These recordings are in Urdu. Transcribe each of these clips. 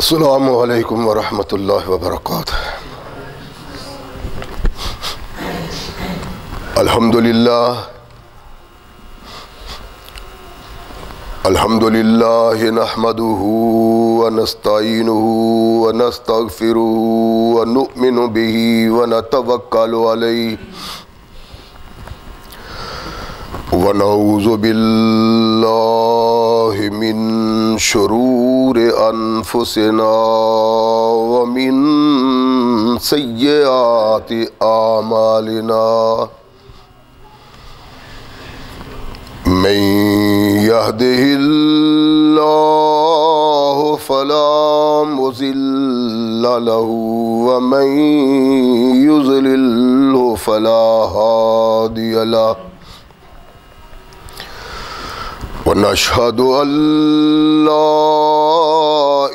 السلام علیکم ورحمۃ اللہ وبرکاتہ۔ الحمد للہ نحمده ونستعینه ونستغفره ونؤمن به ونتوکل علیہ ونعوذ باللہ من شرور انفسنا ومن سیئات اعمالنا من يهده الله فلا مضل له ومن يضلل فلا هادي له ونشهد أن لا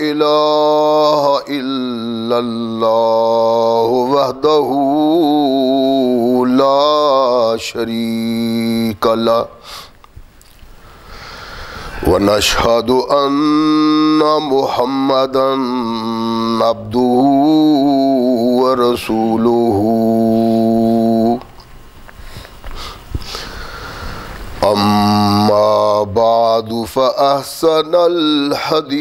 إله إلا الله وحده لا شريك له ونشهد أن محمدًا عبده ورسوله أما بعد فأحسن الحديث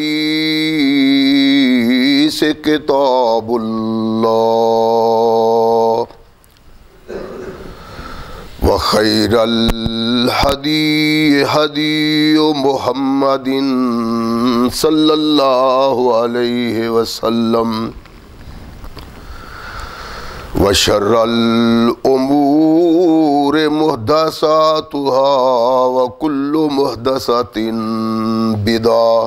كتاب الله وخير الهدي هدي محمد صلى الله عليه وسلم وشر الأمور محدثاتها وكل محدثة بدعة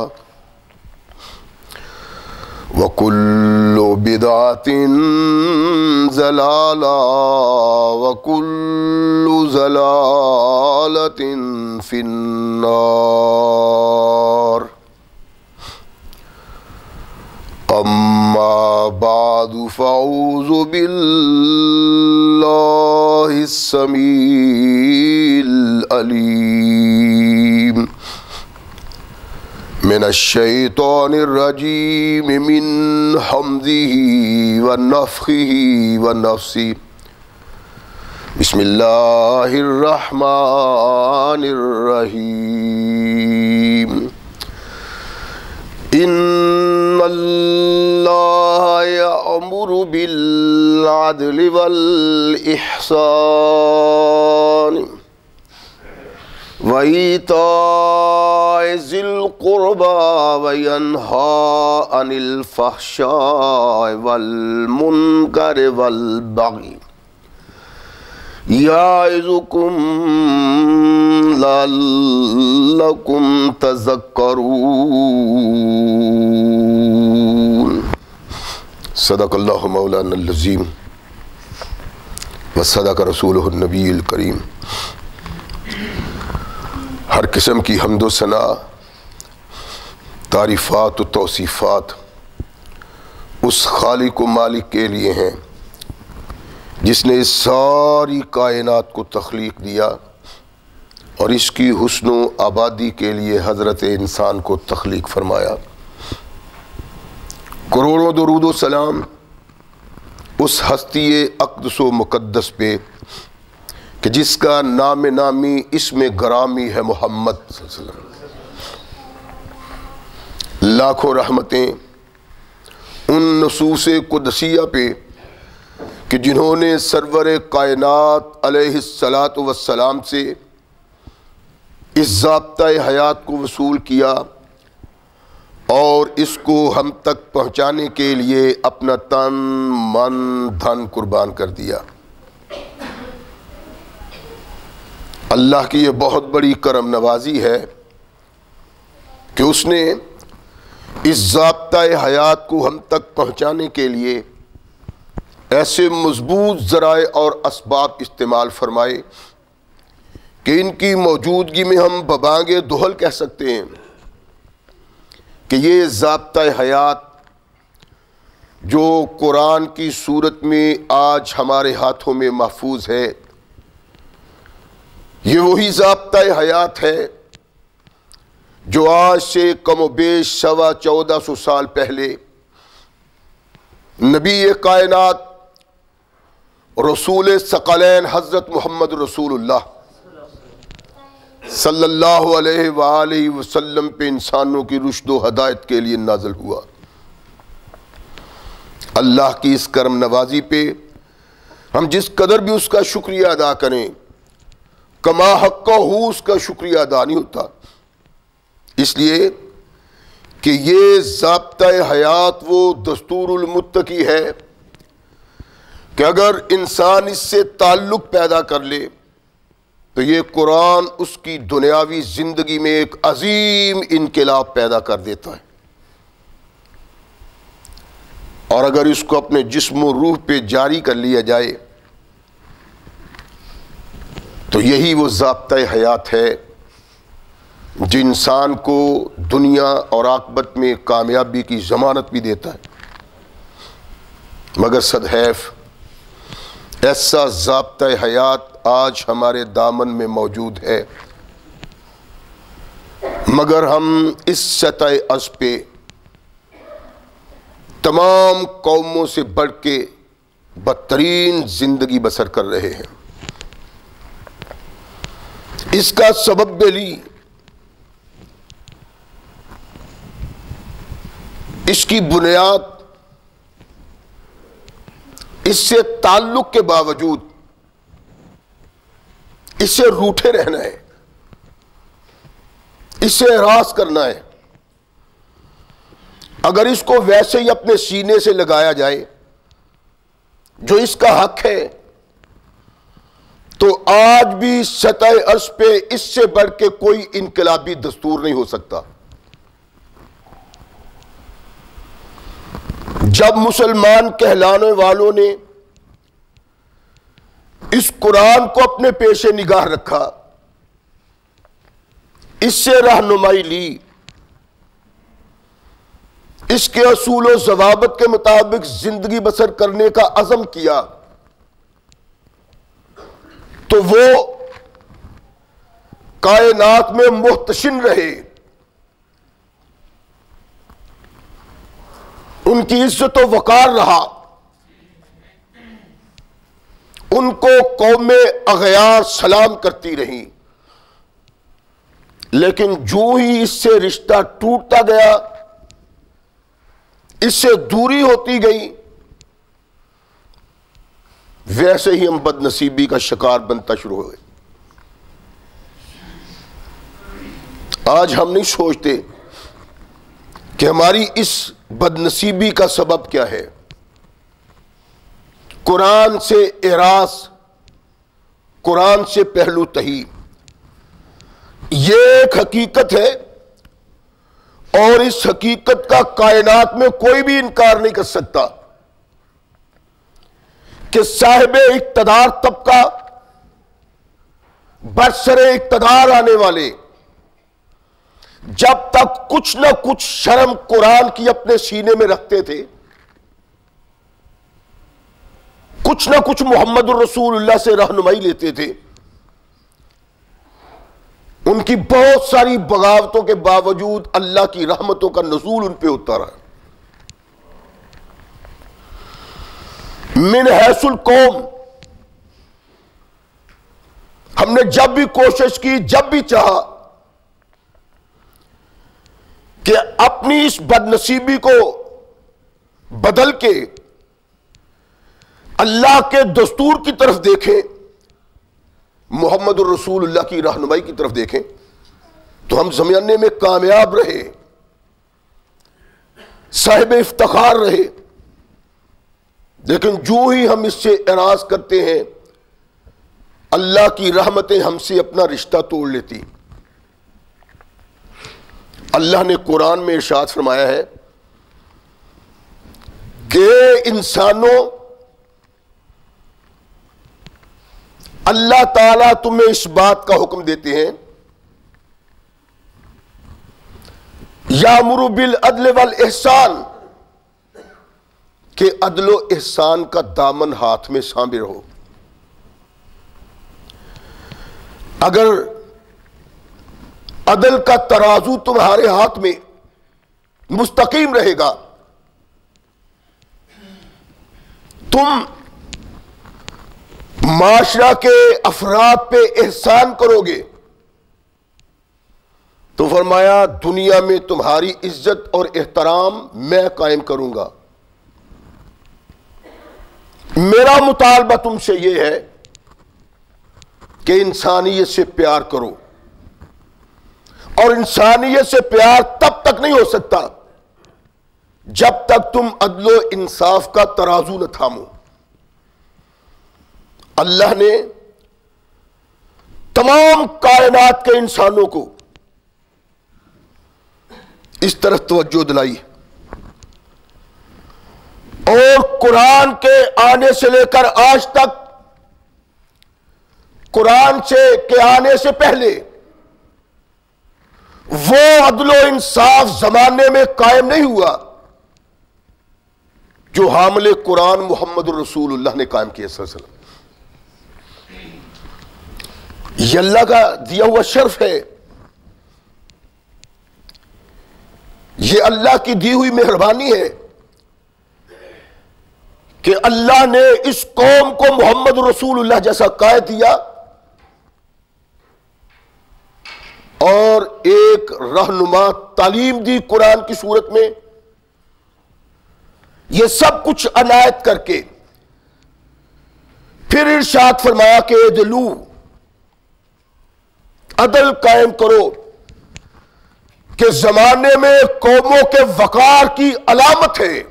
وكل بدعة ضلالة وكل ضلالة في النار أما بعد فأعوذ بالله السميع العليم من الشيطان الرجيم من حمزه ونفخه ونفسه بسم الله الرحمن الرحيم إن الله يأمر بالعدل والإحسان وإيتاء ذي القربى وينهى عن الفحشاء والمنكر والبغي يعظكم لعلكم تذكرون صدق اللہ مولانا العظیم وصدق رسولہ النبی الکریم۔ ہر قسم کی حمد و ثنا، تعریفات و توصیفات اس خالق و مالک کے لیے ہیں جس نے اس ساری کائنات کو تخلیق دیا اور اس کی حسن و آبادی کے لیے حضرت انسان کو تخلیق فرمایا۔ کروڑوں درود و سلام اس ہستی اقدس و مقدس پہ کہ جس کا نام نامی اسم گرامی ہے محمد صلی اللہ علیہ وسلم۔ لاکھوں رحمتیں ان نصوص قدسیہ پہ کہ جنہوں نے سرور کائنات علیہ السلام سے اس ضابطۂ حیات کو وصول کیا اور اس کو ہم تک پہنچانے کے لیے اپنا تن من دھن قربان کر دیا۔ اللہ کی یہ بہت بڑی کرم نوازی ہے کہ اس نے اس ضابطۂ حیات کو ہم تک پہنچانے کے لیے ایسے مضبوط ذرائع اور اسباب استعمال فرمائے کہ ان کی موجودگی میں ہم ببانگ دہل کہہ سکتے ہیں کہ یہ ضابطۂ حیات جو قرآن کی صورت میں آج ہمارے ہاتھوں میں محفوظ ہے، یہ وہی ضابطۂ حیات ہے جو آج سے کم و بیش 1450 سال پہلے نبی کائنات رسول ثقلین حضرت محمد رسول اللہ صلی اللہ علیہ وآلہ وسلم پہ انسانوں کی رشد و ہدایت کے لیے نازل ہوا۔ اللہ کی اس کرم نوازی پہ ہم جس قدر بھی اس کا شکریہ ادا کریں کما حق ہو اس کا شکریہ ادا نہیں ہوتا، اس لیے کہ یہ ضابطۂ حیات وہ دستور المتقی ہے کہ اگر انسان اس سے تعلق پیدا کر لے تو یہ قرآن اس کی دنیاوی زندگی میں ایک عظیم انقلاب پیدا کر دیتا ہے، اور اگر اس کو اپنے جسم و روح پہ جاری کر لیا جائے تو یہی وہ ضابطۂ حیات ہے جو انسان کو دنیا اور عاقبت میں کامیابی کی ضمانت بھی دیتا ہے۔ مگر صدحیف ایسا ضابطۂ حیات آج ہمارے دامن میں موجود ہے، مگر ہم اس سطح از پہ تمام قوموں سے بڑھ کے بدترین زندگی بسر کر رہے ہیں۔ اس کا سبب دلی اس کی بنیاد اس سے تعلق کے باوجود اس سے روٹھے رہنا ہے، اس سے اعراض کرنا ہے۔ اگر اس کو ویسے ہی اپنے سینے سے لگایا جائے جو اس کا حق ہے تو آج بھی سطح عرض پہ اس سے بڑھ کے کوئی انقلابی دستور نہیں ہو سکتا۔ جب مسلمان کہلانے والوں نے اس قرآن کو اپنے پیش نگاہ رکھا، اس سے رہنمائی لی، اس کے اصول و ضوابط کے مطابق زندگی بسر کرنے کا عزم کیا، تو وہ کائنات میں محتشم رہے، ان کی عزت و وقار رہا، ان کو قوم اغیار سلام کرتی رہی۔ لیکن جو ہی اس سے رشتہ ٹوٹتا گیا، اس سے دوری ہوتی گئی، ویسے ہی ہم بد نصیبی کا شکار بنتا شروع ہوئے۔ آج ہم نہیں سوچتے کہ ہماری اس بد نصیبی کا سبب کیا ہے۔ قرآن سے اعراض، قرآن سے پہلو تہی، یہ ایک حقیقت ہے، اور اس حقیقت کا کائنات میں کوئی بھی انکار نہیں کر سکتا کہ صاحب اقتدار طبقہ، برسر اقتدار آنے والے جب تک کچھ نہ کچھ شرم قرآن کی اپنے سینے میں رکھتے تھے، کچھ نہ کچھ محمد الرسول اللہ سے رہنمائی لیتے تھے، ان کی بہت ساری بغاوتوں کے باوجود اللہ کی رحمتوں کا نزول ان پہ ہوتا رہا۔ من حیث القوم ہم نے جب بھی کوشش کی، جب بھی چاہا کہ اپنی اس بد نصیبی کو بدل کے اللہ کے دستور کی طرف دیکھیں، محمد الرسول اللہ کی رہنمائی کی طرف دیکھیں، تو ہم زمانے میں کامیاب رہے، صاحب افتخار رہے۔ لیکن جو ہی ہم اس سے اعراض کرتے ہیں، اللہ کی رحمتیں ہم سے اپنا رشتہ توڑ لیتی۔ اللہ نے قرآن میں ارشاد فرمایا ہے کہ انسانوں، اللہ تعالیٰ تمہیں اس بات کا حکم دیتے ہیں، یامر بالعدل والاحسان، کہ عدل و احسان کا دامن ہاتھ میں سانبے رہو۔ اگر عدل کا ترازو تمہارے ہاتھ میں مستقیم رہے گا تم معاشرہ کے افراد پہ احسان کرو گے تو فرمایا دنیا میں تمہاری عزت اور احترام میں قائم کروں گا. میرا مطالبہ تم سے یہ ہے کہ انسانیت سے پیار کرو, اور انسانیت سے پیار تب تک نہیں ہو سکتا جب تک تم عدل و انصاف کا ترازو نہ تھامو. اللہ نے تمام کائنات کے انسانوں کو اس طرف توجہ دلائی, اور قرآن کے آنے سے لے کر آج تک, قرآن کے آنے سے پہلے وہ عدل و انصاف زمانے میں قائم نہیں ہوا جو حامل قرآن محمد رسول اللہ نے قائم کیا صلی اللہ علیہ وسلم. یہ اللہ کا دیا ہوا شرف ہے, یہ اللہ کی دی ہوئی مہربانی ہے کہ اللہ نے اس قوم کو محمد رسول اللہ جیسا قائد دیا اور ایک رہنما تعلیم دی قرآن کی صورت میں. یہ سب کچھ عنایت کر کے پھر ارشاد فرمایا کہ عدلو, عدل قائم کرو, کہ زمانے میں قوموں کے وقار کی علامت ہے.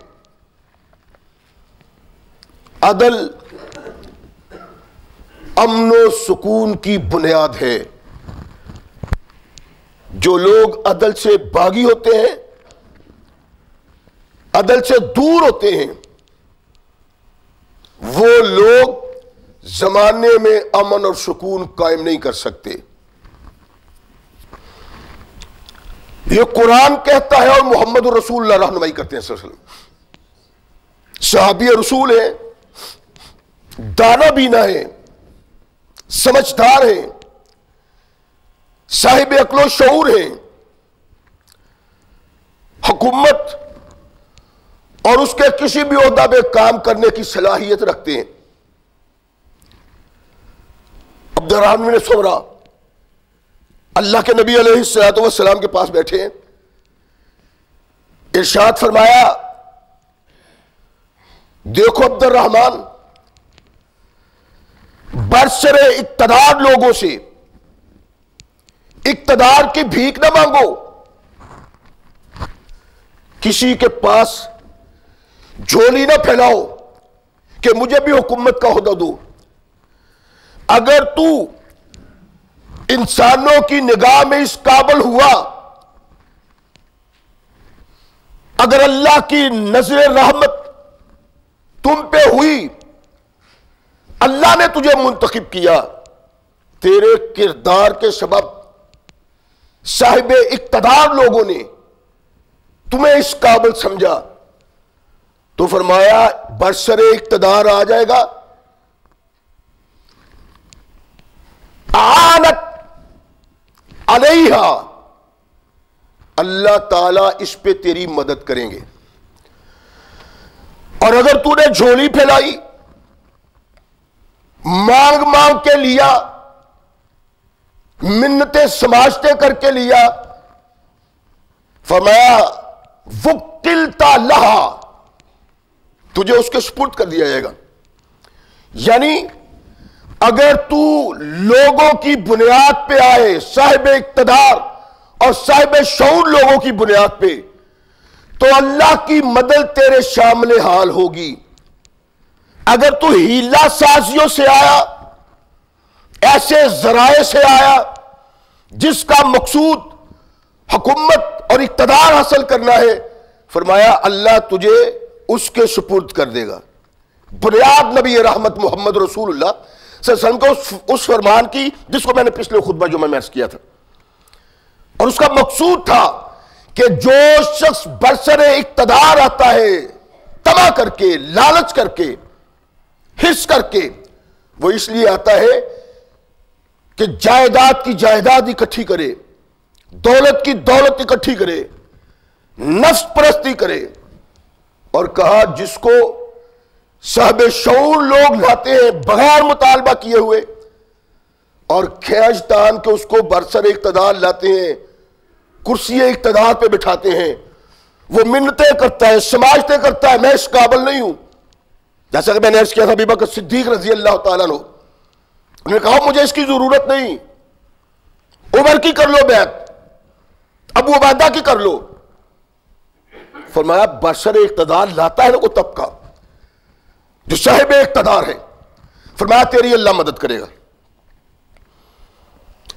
عدل امن و سکون کی بنیاد ہے. جو لوگ عدل سے باغی ہوتے ہیں, عدل سے دور ہوتے ہیں, وہ لوگ زمانے میں امن اور سکون قائم نہیں کر سکتے. یہ قرآن کہتا ہے اور محمد رسول اللہ رہنمائی کرتے ہیں صلی اللہ علیہ وسلم. صحابی رسول ہیں, دانا بینا ہیں, سمجھدار ہیں, صاحب عقل و شعور ہیں, حکومت اور اس کے کسی بھی عہدہ پہ کام کرنے کی صلاحیت رکھتے ہیں. عبد الرحمن بن سمرہ اللہ کے نبی علیہ الصلوۃ والسلام کے پاس بیٹھے ہیں, ارشاد فرمایا دیکھو عبد الرحمن, برسر اقتدار لوگوں سے اقتدار کی بھیک نہ مانگو, کسی کے پاس جھولی نہ پھیلاؤ کہ مجھے بھی حکومت کا عہدہ دو. اگر تو انسانوں کی نگاہ میں اس قابل ہوا, اگر اللہ کی نظر رحمت تم پہ ہوئی, اللہ نے تجھے منتخب کیا, تیرے کردار کے سبب صاحب اقتدار لوگوں نے تمہیں اس قابل سمجھا, تو فرمایا برسر اقتدار آ جائے گا, آنت علیہا, اللہ تعالیٰ اس پہ تیری مدد کریں گے. اور اگر تو نے جھولی پھیلائی, مانگ مانگ کے لیا, منتیں سماجتے کر کے لیا, فرمایا وکلتا لہا, تجھے اس کے سپرد کر دیا جائے گا. یعنی اگر تو لوگوں کی بنیاد پہ آئے, صاحب اقتدار اور صاحب شعور لوگوں کی بنیاد پہ, تو اللہ کی مدد تیرے شامل حال ہوگی. اگر تو ہیلا سازیوں سے آیا, ایسے ذرائع سے آیا جس کا مقصود حکومت اور اقتدار حاصل کرنا ہے, فرمایا اللہ تجھے اس کے سپرد کر دے گا. بنیاد نبی رحمت محمد رسول اللہ صلی اللہ علیہ وسلم کو اس فرمان کی جس کو میں نے پچھلے خطبہ جو میں عرض کیا تھا, اور اس کا مقصود تھا کہ جو شخص برسر اقتدار آتا ہے طمع کر کے, لالچ کر کے, حرص کر کے, وہ اس لیے آتا ہے کہ جائیداد کی جائیداد اکٹھی کرے, دولت کی دولت اکٹھی کرے, نفس پرستی کرے, اور کہا جس کو صاحب شعور لوگ لاتے ہیں بغیر مطالبہ کیے ہوئے، اور کھینچ تان کے اس کو برسر اقتدار لاتے ہیں، کرسی اقتدار پہ بٹھاتے ہیں، وہ منتیں کرتا ہے، سماجتیں کرتا ہے، میں اس قابل نہیں ہوں. جیسا کہ میں نے عرض کیا تھا ابی بکر صدیق رضی اللہ تعالیٰ عنہ، انہوں نے کہا مجھے اس کی ضرورت نہیں، عمر کی کر لو بیعت، ابو عبیدہ کی کر لو. فرمایا برسر اقتدار لاتا ہے نا کوئی طبقہ جو صاحب اقتدار ہے، فرمایا تیری اللہ مدد کرے گا.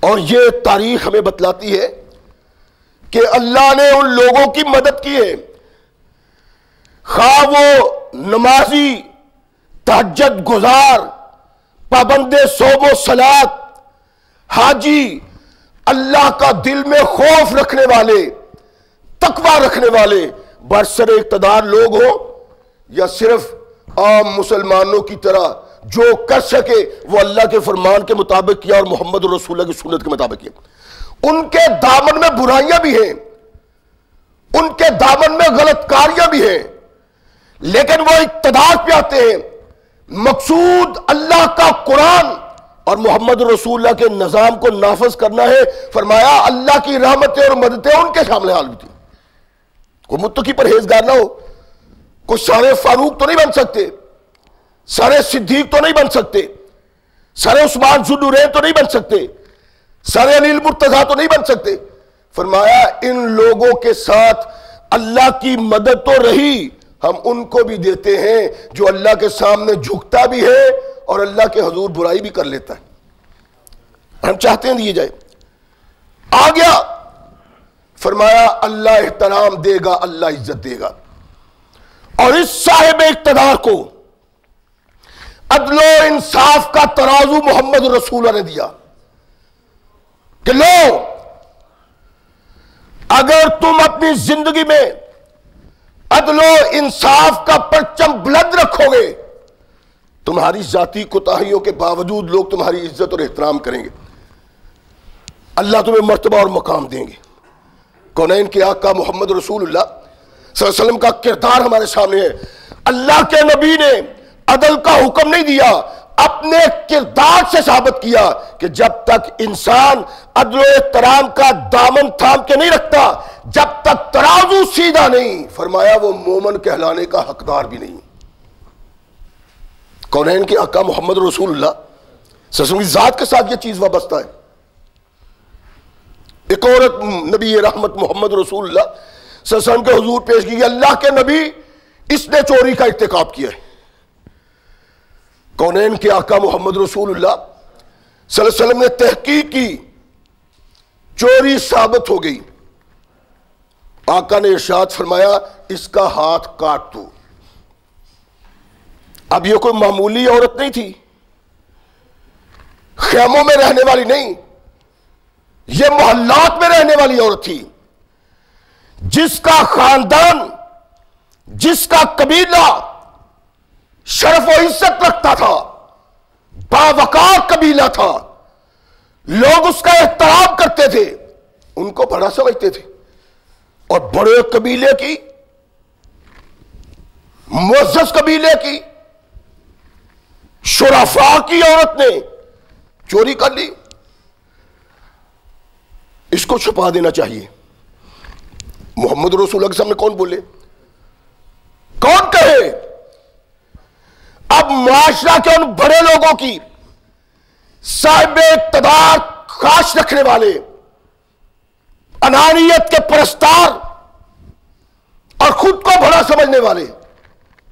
اور یہ تاریخ ہمیں بتلاتی ہے کہ اللہ نے ان لوگوں کی مدد کی ہے، خواہ وہ نمازی، تہجد گزار، پابند صوم و صلات، حاجی، اللہ کا دل میں خوف رکھنے والے، تقوی رکھنے والے برسر اقتدار لوگ ہوں، یا صرف عام مسلمانوں کی طرح جو کر سکے وہ اللہ کے فرمان کے مطابق کیا اور محمد رسول اللہ کی سنت کے مطابق کیا. ان کے دامن میں برائیاں بھی ہیں، ان کے دامن میں غلط کاریاں بھی ہیں، لیکن وہ اقتدار پہ آتے ہیں. مقصود اللہ کا قرآن اور محمد رسول اللہ کے نظام کو نافذ کرنا ہے. فرمایا اللہ کی رحمتیں اور مددیں ان کے سامنے حال بھی تھی. کوئی متقی پرہیزگار نہ ہو، کوئی سارے فاروق تو نہیں بن سکتے، سارے صدیق تو نہیں بن سکتے، سارے عثمان ذو النورین تو نہیں بن سکتے، سارے علی المرتضیٰ تو نہیں بن سکتے. فرمایا ان لوگوں کے ساتھ اللہ کی مدد تو رہی، ہم ان کو بھی دیتے ہیں جو اللہ کے سامنے جھکتا بھی ہے اور اللہ کے حضور برائی بھی کر لیتا ہے. ہم چاہتے ہیں دیے جائے. آ گیا، فرمایا اللہ احترام دے گا، اللہ عزت دے گا. اور اس صاحب اقتدار کو عدل و انصاف کا ترازو محمد رسول اللہ نے دیا کہ لو، اگر تم اپنی زندگی میں عدل و انصاف کا پرچم بلند رکھو گے، تمہاری ذاتی کوتاہیوں کے باوجود لوگ تمہاری عزت اور احترام کریں گے، اللہ تمہیں مرتبہ اور مقام دیں گے. کونین کے آقا محمد رسول اللہ صلی اللہ علیہ وسلم کا کردار ہمارے سامنے ہے. اللہ کے نبی نے عدل کا حکم نہیں دیا، اپنے کردار سے ثابت کیا کہ جب تک انسان عدل و احترام کا دامن تھام کے نہیں رکھتا، جب تک ترازو سیدھا نہیں، فرمایا وہ مومن کہلانے کا حقدار بھی نہیں. کونین کے آقا محمد رسول اللہ صلی اللہ علیہ وسلم کی ذات کے ساتھ یہ چیز وابستہ ہے. ایک عورت نبی رحمت محمد رسول اللہ صلی اللہ علیہ وسلم کے حضور پیش کی، اللہ کے نبی اس نے چوری کا ارتکاب کیا ہے. کونین کے آقا محمد رسول اللہ صلی اللہ علیہ وسلم نے تحقیق کی، چوری ثابت ہو گئی. آقا نے ارشاد فرمایا اس کا ہاتھ کاٹ دو. اب یہ کوئی معمولی عورت نہیں تھی، خیموں میں رہنے والی نہیں، یہ محلات میں رہنے والی عورت تھی، جس کا خاندان، جس کا قبیلہ شرف و عزت رکھتا تھا، باوقار قبیلہ تھا، لوگ اس کا احترام کرتے تھے، ان کو بڑا سمجھتے تھے. اور بڑے قبیلے کی، معزز قبیلے کی، شرفاء کی عورت نے چوری کر لی. اس کو چھپا دینا چاہیے. محمد رسول اللہ کے سامنے کون بولے، کون کہے؟ اب معاشرہ کے ان بڑے لوگوں کی، صاحب اقتدار خاص رکھنے والے، انانیت کے پرستار اور خود کو بڑا سمجھنے والے،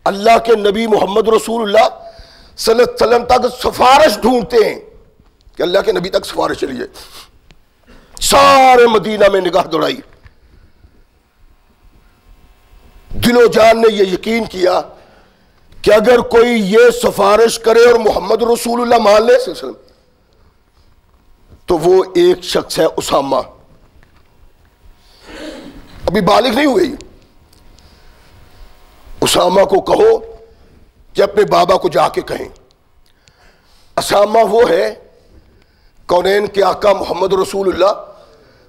اللہ کے نبی محمد رسول اللہ صلی اللہ علیہ وسلم تک سفارش ڈھونڈتے ہیں کہ اللہ کے نبی تک سفارش چلی جائے. سارے مدینہ میں نگاہ دوڑائی، دل و جان نے یہ یقین کیا کہ اگر کوئی یہ سفارش کرے اور محمد رسول اللہ مان لے صلی اللہ علیہ وسلم، تو وہ ایک شخص ہے اسامہ، ابھی بالغ نہیں ہوئی. اسامہ کو کہو کہ اپنے بابا کو جا کے کہیں. اسامہ وہ ہے کونین کے آقا محمد رسول اللہ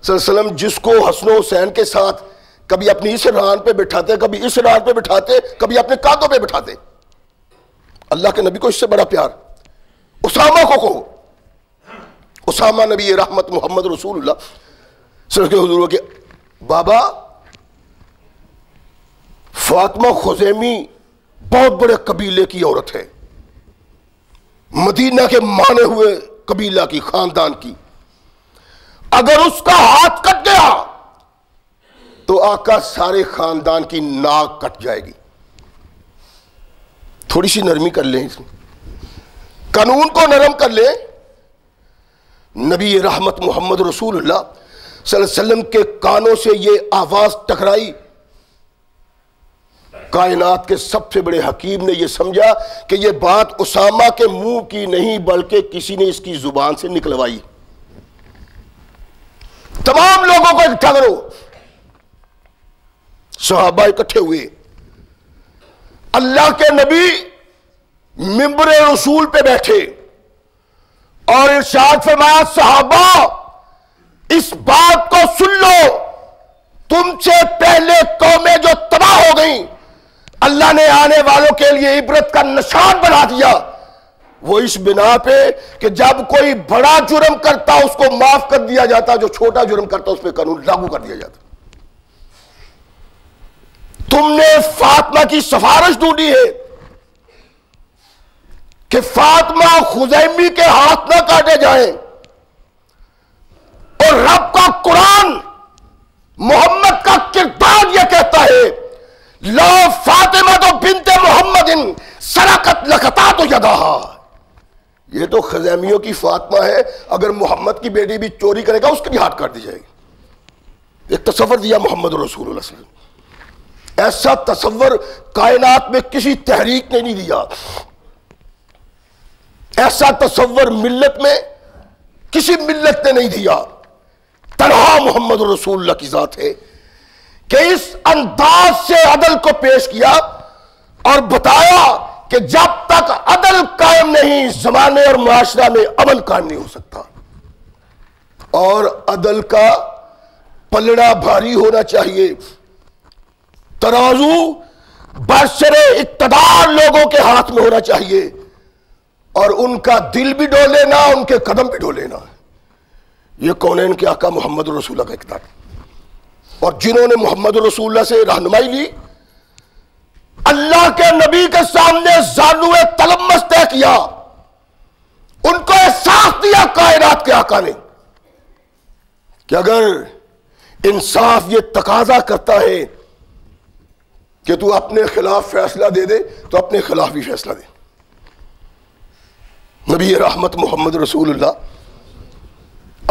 صلی اللہ علیہ وسلم جس کو حسن و حسین کے ساتھ کبھی اپنی اس ران پہ بٹھاتے، کبھی اس ران پہ بٹھاتے، کبھی اپنے کاندھوں پہ بٹھاتے. اللہ کے نبی کو اس سے بڑا پیار. اسامہ کو کہو. اسامہ نبی رحمت محمد رسول اللہ صلی اللہ علیہ وسلم کے حضور کے بابا فاطمہ خزیمی بہت بڑے قبیلے کی عورت ہے, مدینہ کے مانے ہوئے قبیلہ کی, خاندان کی. اگر اس کا ہاتھ کٹ گیا تو آقا سارے خاندان کی ناک کٹ جائے گی. تھوڑی سی نرمی کر لیں, اس میں قانون کو نرم کر لیں. نبی رحمت محمد رسول اللہ صلی اللہ علیہ وسلم کے کانوں سے یہ آواز ٹکرائی. کائنات کے سب سے بڑے حکیم نے یہ سمجھا کہ یہ بات اسامہ کے منہ کی نہیں بلکہ کسی نے اس کی زبان سے نکلوائی. تمام لوگوں کو اکٹھا کرو. صحابہ اکٹھے ہوئے. اللہ کے نبی منبر رسول پہ بیٹھے اور ارشاد فرمایا, صحابہ اس بات کو سن لو, تم سے پہلے قومیں جو تباہ ہو گئیں اللہ نے آنے والوں کے لیے عبرت کا نشان بنا دیا. وہ اس بنا پہ کہ جب کوئی بڑا جرم کرتا اس کو معاف کر دیا جاتا, جو چھوٹا جرم کرتا اس پہ قانون لاگو کر دیا جاتا. تم نے فاطمہ کی سفارش ڈھونڈی ہے کہ فاطمہ خزیمی کے ہاتھ نہ کاٹے جائیں, اور رب کا قرآن محمد کا کردار یہ کہتا ہے, لا فاطمہ تو بنت محمد سرقت لقطات یدہا. یہ تو خزیمیوں کی فاطمہ ہے, اگر محمد کی بیٹی بھی چوری کرے گا اس کی بھی ہاتھ کاٹ دی جائے گی. ایک تصور دیا محمد رسول اللہ صلی اللہ علیہ وسلم. ایسا تصور کائنات میں کسی تحریک نے نہیں دیا, ایسا تصور ملت میں کسی ملت نے نہیں دیا. تنہا محمد رسول اللہ کی ذات ہے کہ اس انداز سے عدل کو پیش کیا اور بتایا کہ جب تک عدل قائم نہیں زمانے اور معاشرہ میں امن قائم نہیں ہو سکتا. اور عدل کا پلڑا بھاری ہونا چاہیے, ترازو برسر اقتدار لوگوں کے ہاتھ میں ہونا چاہیے, اور ان کا دل بھی ڈولے نہ, ان کے قدم بھی ڈولے نہ. یہ کونین کے آقا محمد رسول اللہ کا اقتدار. اور جنہوں نے محمد رسول اللہ سے رہنمائی لی, اللہ کے نبی کے سامنے زانوئے تلمس طے کیا, ان کو احساس دیا کائنات کے آقا نے کہ اگر انصاف یہ تقاضا کرتا ہے کہ تو اپنے خلاف فیصلہ دے دے تو اپنے خلاف بھی فیصلہ دے. نبی رحمت محمد رسول اللہ,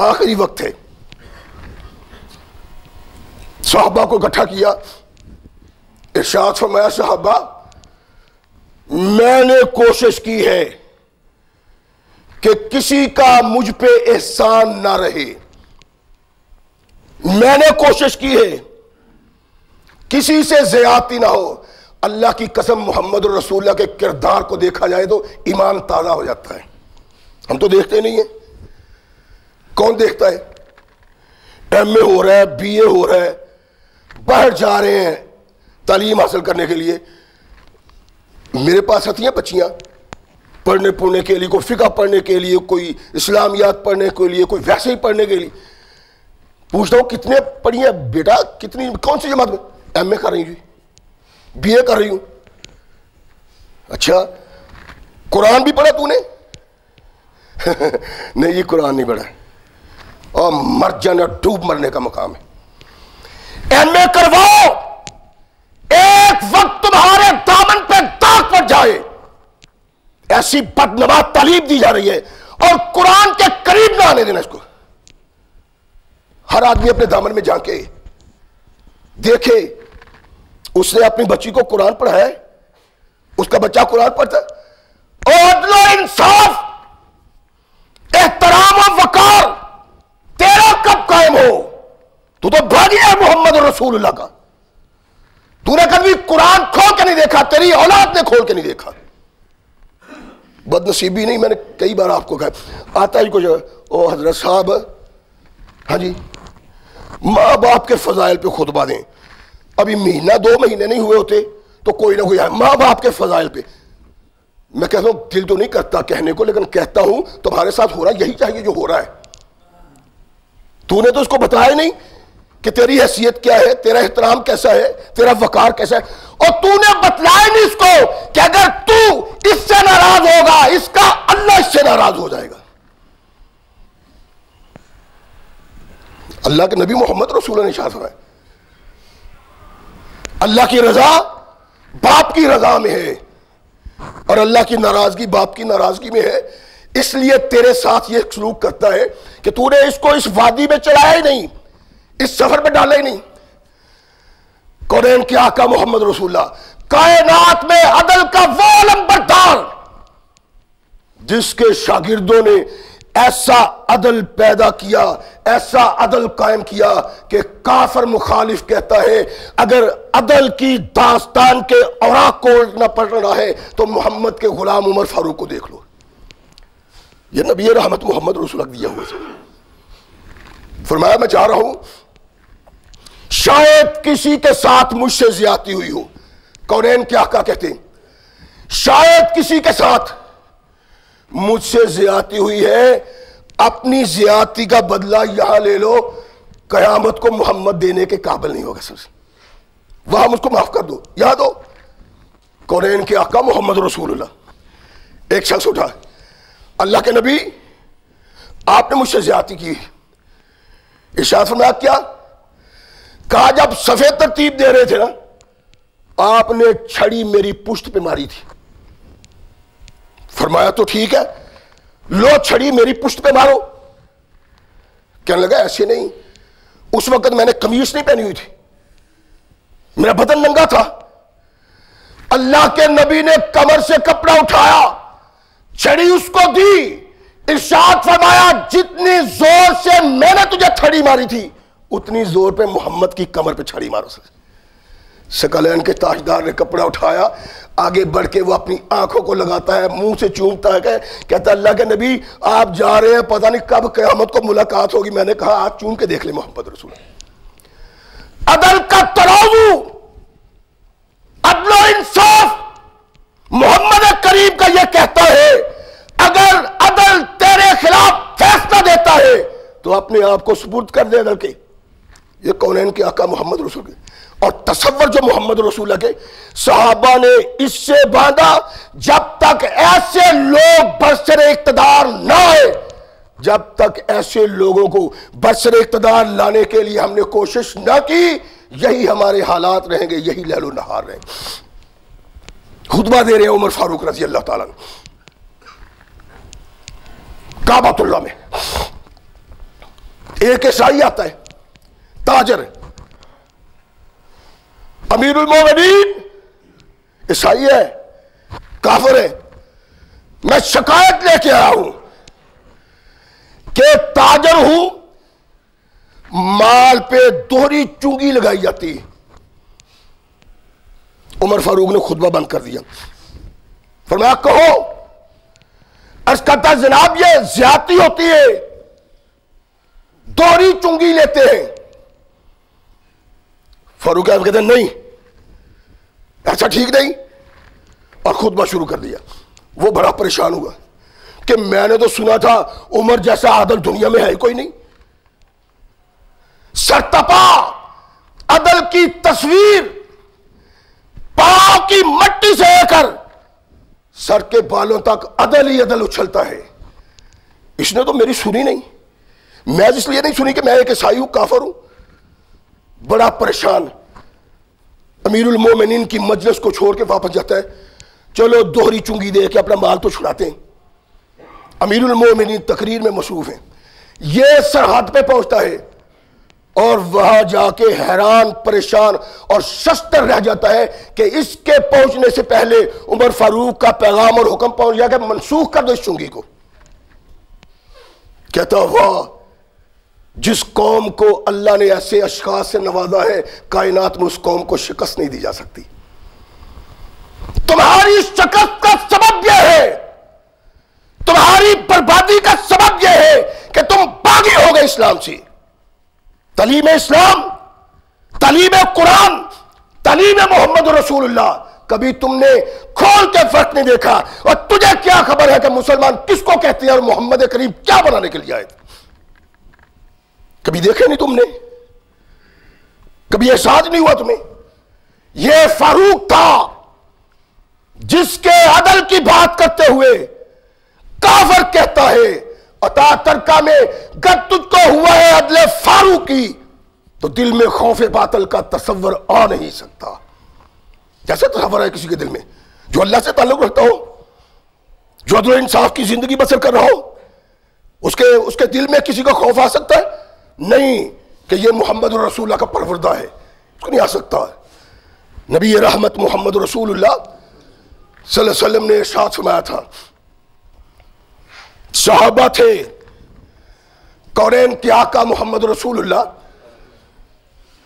آخری وقت ہے, صحابہ کو اکٹھا کیا, ارشاد فرمایا, صحابہ میں نے کوشش کی ہے کہ کسی کا مجھ پہ احسان نہ رہے, میں نے کوشش کی ہے کسی سے زیادتی نہ ہو. اللہ کی قسم محمد رسول اللہ کے کردار کو دیکھا جائے تو ایمان تازہ ہو جاتا ہے. ہم تو دیکھتے نہیں ہیں. کون دیکھتا ہے؟ ایم اے ہو رہا ہے, بی اے ہو رہا ہے, باہر جا رہے ہیں تعلیم حاصل کرنے کے لیے. میرے پاس آتی ہیں بچیاں پڑھنے کے لیے, کوئی فقہ پڑھنے کے لیے, کوئی اسلامیات پڑھنے کے لیے, کوئی ویسے ہی پڑھنے کے لیے. پوچھتا ہوں کتنے پڑھی ہیں بیٹا, کتنی, کون سی جماعت میں؟ ایم اے کر رہی ہوں, بی اے کر رہی ہوں. اچھا قرآن بھی پڑھا تو نے؟ نہیں یہ قرآن نہیں پڑھا, اور مر جانا ڈوب مرنے کا مقام ہے. ایم اے کرواؤ, ایک وقت تمہارے دامن پہ داغ پڑ جائے, ایسی بدنما تعلیم دی جا رہی ہے, اور قرآن کے قریب نہ آنے دینا اس کو. ہر آدمی اپنے دامن میں جا کے دیکھے, اس نے اپنی بچی کو قرآن پڑھایا ہے, اس کا بچہ قرآن پڑھتا ہے. عدل و انصاف, احترام و وقار تیرا کب قائم ہو؟ تو بھاگی ہے محمد رسول اللہ کا. تو نے کبھی قرآن کھول کے نہیں دیکھا, تیری اولاد نے کھول کے نہیں دیکھا. بد نصیبی نہیں, میں نے کئی بار آپ کو کہا, آتا ہی کچھ او حضرت صاحب, ہاں جی ماں باپ کے فضائل پہ خطبہ دیں. ابھی مہینہ 2 مہینے نہیں ہوئے ہوتے تو کوئی نہ کوئی آئے, ماں باپ کے فضائل پہ. میں کہتا ہوں دل تو نہیں کرتا کہنے کو، لیکن کہتا ہوں تمہارے ساتھ ہو رہا یہی چاہیے جو ہو رہا ہے. تو نے تو اس کو بتایا نہیں کہ تیری حیثیت کیا ہے، تیرا احترام کیسا ہے، تیرا وقار کیسا ہے، اور تو نے بتلایا نہیں اس کو کہ اگر تو اس سے ناراض ہوگا اس کا اللہ اس سے ناراض ہو جائے گا. اللہ کے نبی محمد رسول اللہ نے ارشاد فرمایا اللہ کی رضا باپ کی رضا میں ہے اور اللہ کی ناراضگی باپ کی ناراضگی میں ہے. اس لیے تیرے ساتھ یہ سلوک کرتا ہے کہ تو نے اس کو اس وادی میں چڑھایا ہی نہیں، اس سفر پہ ڈالا ہی نہیں. کونین کے آقا محمد رسول اللہ کائنات میں عدل کا وہ علمبردار جس کے شاگردوں نے ایسا عدل پیدا کیا، ایسا عدل قائم کیا کہ کافر مخالف کہتا ہے اگر عدل کی داستان کے اوراق کو نہ پڑھ رہا ہے تو محمد کے غلام عمر فاروق کو دیکھ لو. یہ نبی رحمت محمد رسول اللہ دیا ہوا سے فرمایا میں چاہ رہا ہوں شاید کسی کے ساتھ مجھ سے زیادتی ہوئی ہو. کونین کے آقا کہتے ہیں شاید کسی کے ساتھ مجھ سے زیادتی ہوئی ہے، اپنی زیادتی کا بدلہ یہاں لے لو، قیامت کو محمد دینے کے قابل نہیں ہوگا. سر وہاں مجھ کو معاف کر دو، یہاں دو. کونین کے آقا محمد رسول اللہ. ایک شخص اٹھا اللہ کے نبی آپ نے مجھ سے زیادتی کی. ارشاد فرمایا کیا؟ کہا جب صفے ترتیب دے رہے تھے نا آپ نے چھڑی میری پشت پہ ماری تھی. فرمایا تو ٹھیک ہے لو چھڑی میری پشت پہ مارو. کہنے لگا ایسے نہیں، اس وقت میں نے قمیص نہیں پہنی ہوئی تھی، میرا بدن ننگا تھا. اللہ کے نبی نے کمر سے کپڑا اٹھایا، چھڑی اس کو دی، ارشاد فرمایا جتنی زور سے میں نے تجھے چھڑی ماری تھی اتنی زور پہ محمد کی کمر پہ چھڑی مارو. ثقلین کے تاجدار نے کپڑا اٹھایا، آگے بڑھ کے وہ اپنی آنکھوں کو لگاتا ہے، منہ سے چومتا ہے، کہتا ہے اللہ کے نبی آپ جا رہے ہیں پتہ نہیں کب قیامت کو ملاقات ہوگی. میں نے کہا آپ چوم کے دیکھ لیں محمد رسول. عدل کا ترازو، عدل و انصاف محمد کریم کا یہ کہتا ہے اگر عدل تیرے خلاف فیصلہ دیتا ہے تو اپنے آپ کو سپرد کر دے عدل کے. یہ کونین کے آقا محمد رسول کے اور تصور جو محمد رسول اللہ کے صحابہ نے اس سے باندھا جب تک ایسے لوگ برسر اقتدار نہ آئے، جب تک ایسے لوگوں کو برسر اقتدار لانے کے لیے ہم نے کوشش نہ کی یہی ہمارے حالات رہیں گے، یہی لیل و نہار رہیں گے. خطبہ دے رہے ہیں عمر فاروق رضی اللہ تعالیٰ کعبۃ اللہ میں. ایک عیسائی آتا ہے تاجر امیر المومنین، عیسائی ہے کافر ہے، میں شکایت لے کے آیا ہوں کہ تاجر ہوں مال پہ دوہری چونگی لگائی جاتی. عمر فاروق نے خطبہ بند کر دیا. فرمایا کہو. عرض کرتا جناب یہ زیادتی ہوتی ہے، دوہری چونگی لیتے ہیں. فاروق اعظم کہتے ہیں نہیں ایسا ٹھیک نہیں، اور خطبہ شروع کر دیا. وہ بڑا پریشان ہوا کہ میں نے تو سنا تھا عمر جیسا عادل دنیا میں ہے کوئی نہیں. سرتپا عدل کی تصویر پاؤں کی مٹی سے لے کر سر کے بالوں تک عدل ہی عدل اچھلتا ہے. اس نے تو میری سنی نہیں، میں اس لیے نہیں سنی کہ میں ایک عیسائی ہوں، کافر ہوں. بڑا پریشان امیر المومنین کی مجلس کو چھوڑ کے واپس جاتا ہے. چلو دوہری چنگی دے کے اپنا مال تو چھڑاتے ہیں. امیر المومنین تقریر میں مصروف ہیں. یہ سرحد پہ پہنچتا ہے اور وہاں جا کے حیران پریشان اور ششدر رہ جاتا ہے کہ اس کے پہنچنے سے پہلے عمر فاروق کا پیغام اور حکم پہنچ گیا کہ منسوخ کر دو اس چنگی کو. کہتا واہ جس قوم کو اللہ نے ایسے اشخاص سے نوازا ہے کائنات میں اس قوم کو شکست نہیں دی جا سکتی. تمہاری شکست کا سبب یہ ہے، تمہاری بربادی کا سبب یہ ہے کہ تم باغی ہو گئے اسلام سے. تعلیم اسلام، تعلیم قرآن، تعلیم محمد رسول اللہ، کبھی تم نے کھول کے فرق نہیں دیکھا، اور تجھے کیا خبر ہے کہ مسلمان کس کو کہتے ہیں اور محمد کریم کیا بنانے کے لیے آئے تھے؟ کبھی دیکھے نہیں تم نے؟ کبھی احساس نہیں ہوا تمہیں؟ یہ فاروق تھا جس کے عدل کی بات کرتے ہوئے کافر کہتا ہے عطا ترکہ میں گر تجھ کو ہوا ہے عدل فاروقی تو دل میں خوف باطل کا تصور آ نہیں سکتا۔ جیسے تصور ہے کسی کے دل میں جو اللہ سے تعلق رکھتا ہو، جو عدل و انصاف کی زندگی بسر کر رہا ہو، اس کے دل میں کسی کا خوف آ سکتا ہے؟ نہیں، کہ یہ محمد رسول اللہ کا پروردہ ہے، اس کو نہیں آ سکتا۔ نبی رحمت محمد رسول اللہ صلی اللہ علیہ وسلم نے ارشاد فرمایا تھا، صحابہ تھے کونین کے آقا محمد رسول اللہ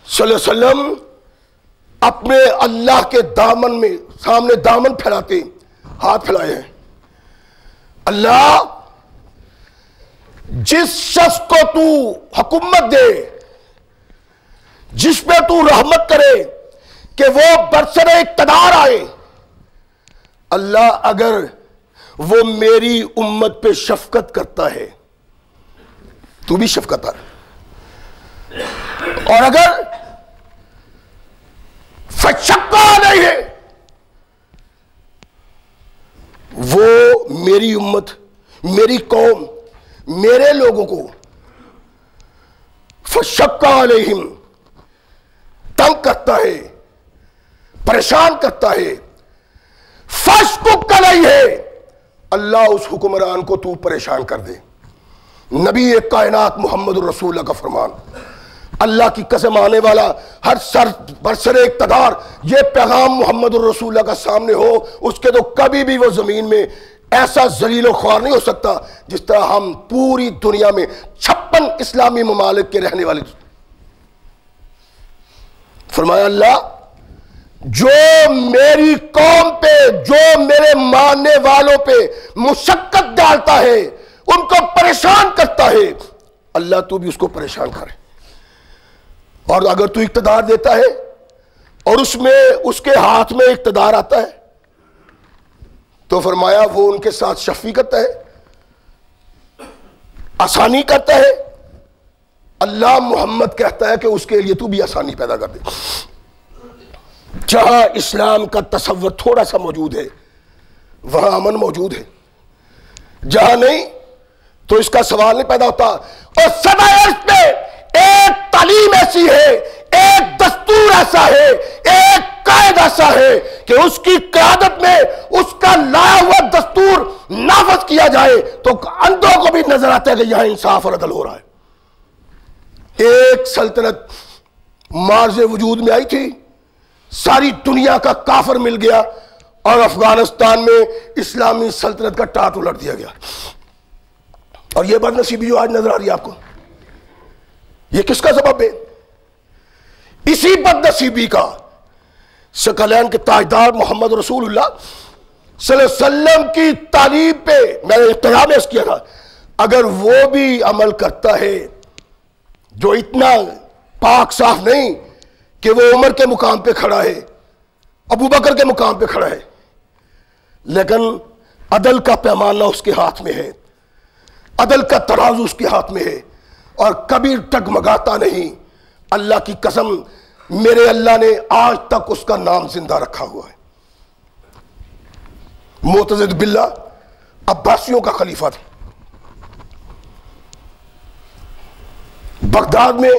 صلی اللہ علیہ وسلم اپنے اللہ کے دامن میں سامنے دامن پھیلاتے، ہاتھ پھیلائے ہیں، اللہ جس شخص کو تو حکومت دے، جس پہ تو رحمت کرے کہ وہ برسر اقتدار آئے، اللہ اگر وہ میری امت پہ شفقت کرتا ہے تو بھی شفقت کر، اور اگر فشقہ نہیں ہے وہ میری امت، میری قوم، میرے لوگوں کو فشقہ علیہم تنگ کرتا ہے، پریشان کرتا ہے، فشقق علیہ ہے، اللہ اس حکمران کو تو پریشان کر دے۔ نبی کائنات محمد رسول اللہ کا فرمان، اللہ کی قسم آنے والا ہر برسر اقتدار یہ پیغام محمد رسول اللہ کا سامنے ہو، اس کے تو کبھی بھی وہ زمین میں ایسا ذلیل و خوار نہیں ہو سکتا جس طرح ہم پوری دنیا میں 56 اسلامی ممالک کے رہنے والے۔ فرمایا اللہ جو میری قوم پہ، جو میرے ماننے والوں پہ مشقت ڈالتا ہے، ان کو پریشان کرتا ہے، اللہ تو بھی اس کو پریشان کرے۔ اور اگر تو اقتدار دیتا ہے اور اس کے ہاتھ میں اقتدار آتا ہے تو فرمایا وہ ان کے ساتھ شفیع کرتا ہے، آسانی کرتا ہے۔ اللہ محمد کہتا ہے کہ اس کے لیے تو بھی آسانی پیدا کر دے۔ جہاں اسلام کا تصور تھوڑا سا موجود ہے وہاں امن موجود ہے، جہاں نہیں تو اس کا سوال نہیں پیدا ہوتا۔ اور سدائے عرض پہ ایک تعلیم ایسی ہے، ایک دستور ایسا ہے، ایک قائد ایسا ہے کہ اس کی قیادت میں اس کا لایا ہوا دستور نافذ کیا جائے تو اندھوں کو بھی نظر آتا ہے کہ یہاں انصاف اور عدل ہو رہا ہے۔ ایک سلطنت مارز وجود میں آئی تھی، ساری دنیا کا کافر مل گیا اور افغانستان میں اسلامی سلطنت کا ٹاٹ الٹ دیا گیا۔ اور یہ بد نصیبی جو آج نظر آ رہی ہے آپ کو، یہ کس کا سبب ہے؟ اسی بد نصیبی کا۔ ثقلین کے تاجدار محمد رسول اللہ صلی اللہ علیہ وسلم کی تعلیم پہ میں نے ابتدا میں اس کیا تھا، اگر وہ بھی عمل کرتا ہے جو اتنا پاک صاف نہیں کہ وہ عمر کے مقام پہ کھڑا ہے، ابو بکر کے مقام پہ کھڑا ہے، لیکن عدل کا پیمانہ اس کے ہاتھ میں ہے، عدل کا ترازو اس کے ہاتھ میں ہے اور کبھی ڈگمگاتا نہیں۔ اللہ کی قسم میرے اللہ نے آج تک اس کا نام زندہ رکھا ہوا ہے۔ معتضد باللہ عباسیوں کا خلیفہ تھا، بغداد میں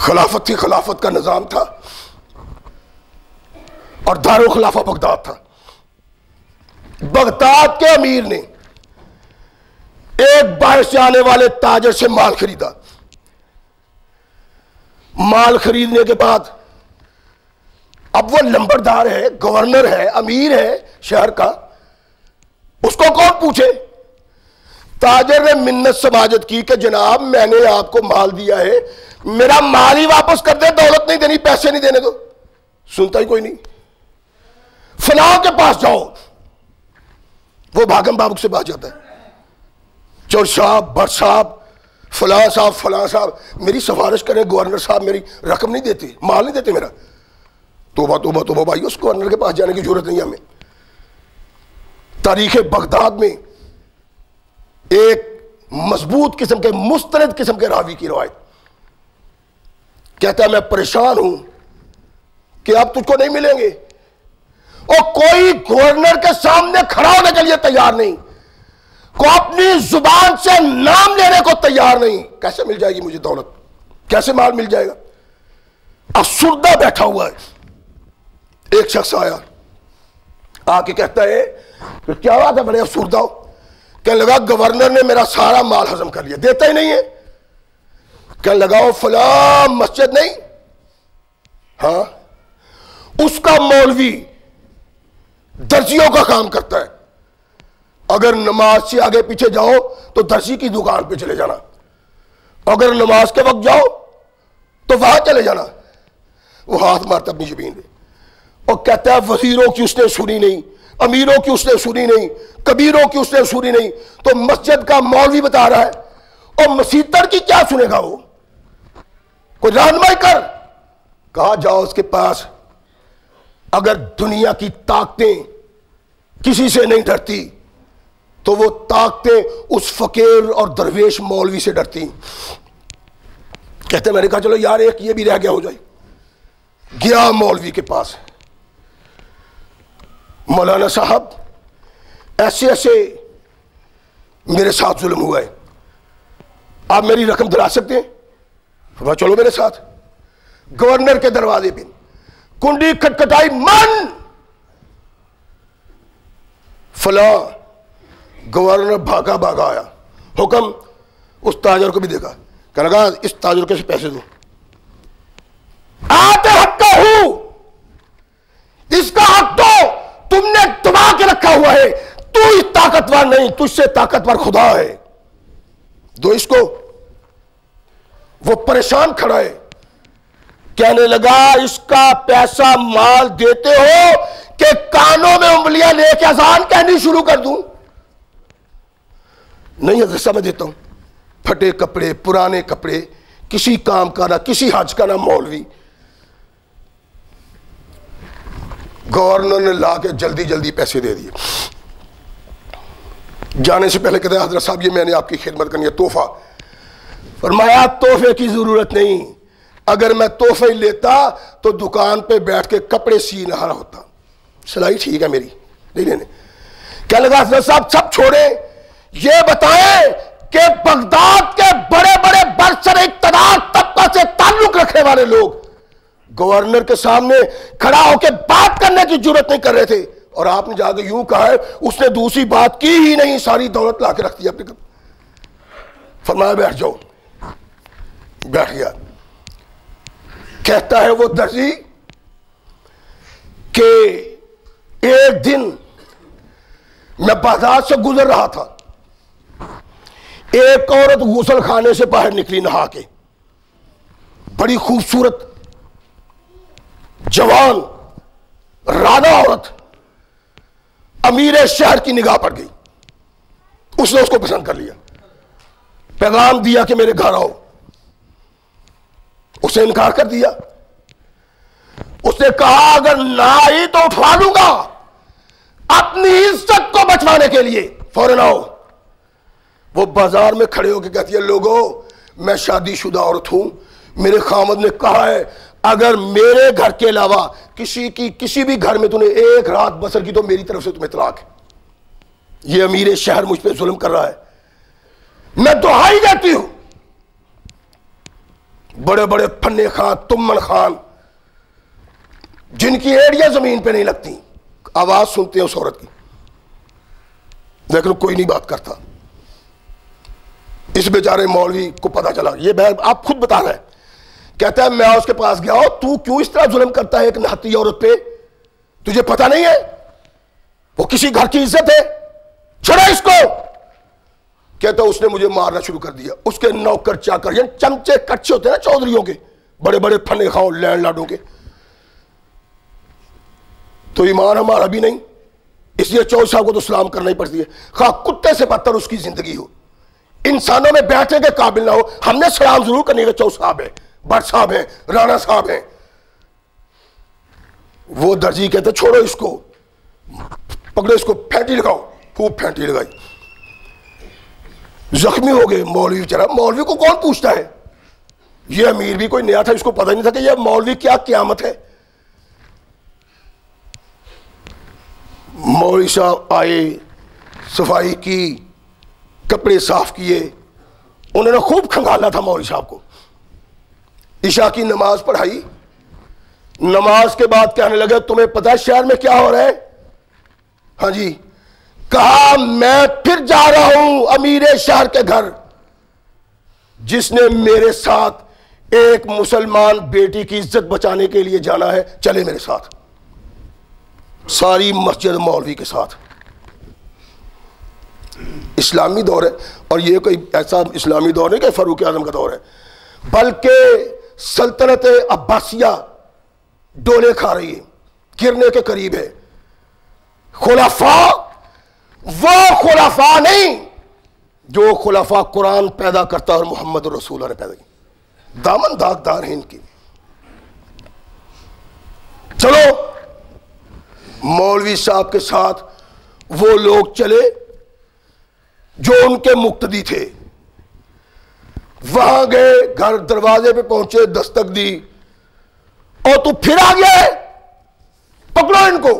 خلافت تھی، خلافت کا نظام تھا اور دارالخلافہ بغداد تھا۔ بغداد کے امیر نے ایک باہر سے آنے والے تاجر سے مال خریدا۔ مال خریدنے کے بعد اب وہ لمبردار ہے، گورنر ہے، امیر ہے شہر کا، اس کو کون پوچھے؟ تاجر نے منت سماجت کی کہ جناب میں نے آپ کو مال دیا ہے، میرا مال ہی واپس کر دے، دولت نہیں دینی، پیسے نہیں دینے دو۔ سنتا ہی کوئی نہیں۔ فلاں کے پاس جاؤ، وہ بھاگم بابک سے بات جاتا ہے، چور صاحب، بٹ صاحب، فلاں صاحب، میری سفارش کریں، گورنر صاحب میری رقم نہیں دیتے، مال نہیں دیتے میرا۔ توبہ توبہ توبہ بھائی، اس گورنر کے پاس جانے کی ضرورت نہیں ہمیں. تاریخ بغداد میں ایک مضبوط قسم کے مستند قسم کے راوی کی روایت کہتا ہے میں پریشان ہوں کہ اب تجھ کو نہیں ملیں گے، اور کوئی گورنر کے سامنے کھڑا ہونے کے لیے تیار نہیں، کو اپنی زبان سے نام لینے کو تیار نہیں. کیسے مل جائے گی مجھے دولت، کیسے مال مل جائے گا؟ افسردہ بیٹھا ہوا ہے. ایک شخص آیا آ کے کہتا ہے کہ کیا بات ہے بڑے افسردہ ہو؟ کہنے لگا گورنر نے میرا سارا مال ہضم کر لیا، دیتا ہی نہیں ہے. کہنے لگا فلاں مسجد نہیں، ہاں اس کا مولوی درزیوں کا کام کرتا ہے، اگر نماز سے آگے پیچھے جاؤ تو درزی کی دکان پہ چلے جانا، اگر نماز کے وقت جاؤ تو وہاں چلے جانا. وہ ہاتھ مارتا اپنی زمین پہ اور کہتا ہے وزیروں کی اس نے سنی نہیں، امیروں کی اس نے سنی نہیں، کبیروں کی اس نے سنی نہیں، تو مسجد کا مولوی بتا رہا ہے اور مسیتر کی کیا سنے گا؟ وہ کوئی رہنمائی کر. کہا جاؤ اس کے پاس، اگر دنیا کی طاقتیں کسی سے نہیں ڈرتی تو وہ طاقتیں اس فقیر اور درویش مولوی سے ڈرتی. کہتے میں نے کہا چلو یار ایک یہ بھی رہ گیا ہو جائے. گیا مولوی کے پاس، مولانا صاحب ایسے ایسے میرے ساتھ ظلم ہوا ہے، آپ میری رقم دلا سکتے ہیں؟ چلو میرے ساتھ. گورنر کے دروازے پہ کنڈی کھٹکھٹائی، من فلاں. گورنر بھاگا بھاگا آیا، حکم. اس تاجر کو بھی دیکھا، کہنے لگا اس تاجر کے سے پیسے دو. آتے حق کا ہوں، اس کا حق تو تم نے دبا کے رکھا ہوا ہے، تو اس طاقتور نہیں، تجھ سے طاقتور خدا ہے، دو اس کو. وہ پریشان کھڑا ہے، کہنے لگا اس کا پیسہ مال دیتے ہو کہ کانوں میں انگلیاں لے کے اذان کہنی شروع کر دوں؟ نہیں حضرت صاحب میں دیتا ہوں. پھٹے کپڑے، پرانے کپڑے، کسی کام کا نہ، کسی حج کا نہ مولوی. گورنر نے لا کے جلدی جلدی پیسے دے دیے. جانے سے پہلے کہتے ہیں حضرت صاحب یہ میں نے آپ کی خدمت کرنی ہے، تحفہ. فرمایا تحفے کی ضرورت نہیں، اگر میں تحفے لیتا تو دکان پہ بیٹھ کے کپڑے سی نہ رہا ہوتا. سلائی ٹھیک ہے میری، نہیں. کیا لگا حضرت صاحب سب چھوڑے، یہ بتائیں کہ بغداد کے بڑے بڑے برسر اقتدار طبقہ سے تعلق رکھنے والے لوگ گورنر کے سامنے کھڑا ہو کے بات کرنے کی جرت نہیں کر رہے تھے، اور آپ نے جا کے یوں کہا ہے اس نے دوسری بات کی ہی نہیں، ساری دولت لا کے رکھ دی اپنے. فرمایا بیٹھ جاؤ. بیٹھ گیا. کہتا ہے وہ درزی کہ ایک دن میں بازار سے گزر رہا تھا، ایک عورت غسل خانے سے باہر نکلی نہا کے، بڑی خوبصورت جوان رانا عورت، امیر شہر کی نگاہ پڑ گئی. اس نے اس کو پسند کر لیا، پیغام دیا کہ میرے گھر آؤ. اسے انکار کر دیا. اس نے کہا اگر نہ آئی تو اٹھوا لوں گا، اپنی عزت کو بچوانے کے لیے فوراً آؤ. وہ بازار میں کھڑے ہو کے کہتی ہے لوگوں میں شادی شدہ عورت ہوں، میرے خامد نے کہا ہے اگر میرے گھر کے علاوہ کسی بھی گھر میں تم نے ایک رات بسر کی تو میری طرف سے تمہیں طلاق ہے. یہ امیر شہر مجھ پہ ظلم کر رہا ہے، میں دہائی دیتی ہوں. بڑے بڑے پھنے خان، تمن خان، جن کی ایڑیاں زمین پہ نہیں لگتی، آواز سنتے ہیں اس عورت کی، لیکن کوئی نہیں بات کرتا. اس بیچارے مولوی کو پتا چلا، یہ آپ خود بتا رہے ہیں. کہتا ہے میں اس کے پاس گیا، تو کیوں اس طرح ظلم کرتا ہے ایک نہتی عورت پہ؟ تجھے پتا نہیں ہے وہ کسی گھر کی عزت ہے؟ چھوڑا اس کو. کہتا اس نے مجھے مارنا شروع کر دیا. اس کے نوکر چاکر، یعنی چمچے کچے ہوتے ہیں نا چودھریوں کے، بڑے بڑے پھنے خاؤ لینڈ لاڈوں کے. تو ایمان ہمارا بھی نہیں، اس لیے چودھری صاحب کو تو سلام کرنا ہی پڑتی ہے، خواہ کتے سے بدتر اس کی زندگی ہو، انسانوں میں بیٹھنے کے قابل نہ ہو. ہم نے سلام ضرور کرنے کے، چودھری صاحب ہیں، بٹ صاحب ہیں، رانا صاحب ہیں. وہ درجی کہتے چھوڑو اس کو، پکڑو اس کو، پھینٹی لگاؤ، خوب پھینٹی لگائی، زخمی ہو گئے۔ مولوی بیچارہ، مولوی کو کون پوچھتا ہے؟ یہ امیر بھی کوئی نیا تھا، اس کو پتہ نہیں تھا کہ یہ مولوی کیا قیامت ہے۔ مولوی صاحب آئے، صفائی کی، کپڑے صاف کیے، انہوں نے خوب کھنگالا تھا مولوی صاحب کو۔ عشاء کی نماز پڑھائی، نماز کے بعد کہنے لگے تمہیں پتہ ہے شہر میں کیا ہو رہا ہے؟ ہاں جی۔ کہا میں پھر جا رہا ہوں امیر شہر کے گھر، جس نے میرے ساتھ ایک مسلمان بیٹی کی عزت بچانے کے لیے جانا ہے، چلے میرے ساتھ۔ ساری مسجد مولوی کے ساتھ۔ اسلامی دور ہے، اور یہ کوئی ایسا اسلامی دور نہیں کہ فاروق اعظم کا دور ہے، بلکہ سلطنت عباسیہ ڈولے کھا رہی ہے، گرنے کے قریب ہے۔ خلفاء وہ خلفاء نہیں جو خلفاء قرآن پیدا کرتا اور محمد رسول اللہ نے پیدا کی، دامن داغدار ہیں ان کی۔ چلو مولوی صاحب کے ساتھ وہ لوگ چلے جو ان کے مقتدی تھے، وہاں گئے، گھر دروازے پہ پہنچے، دستک دی، اور تو پھر آ گیا ہے، پکڑو ان کو۔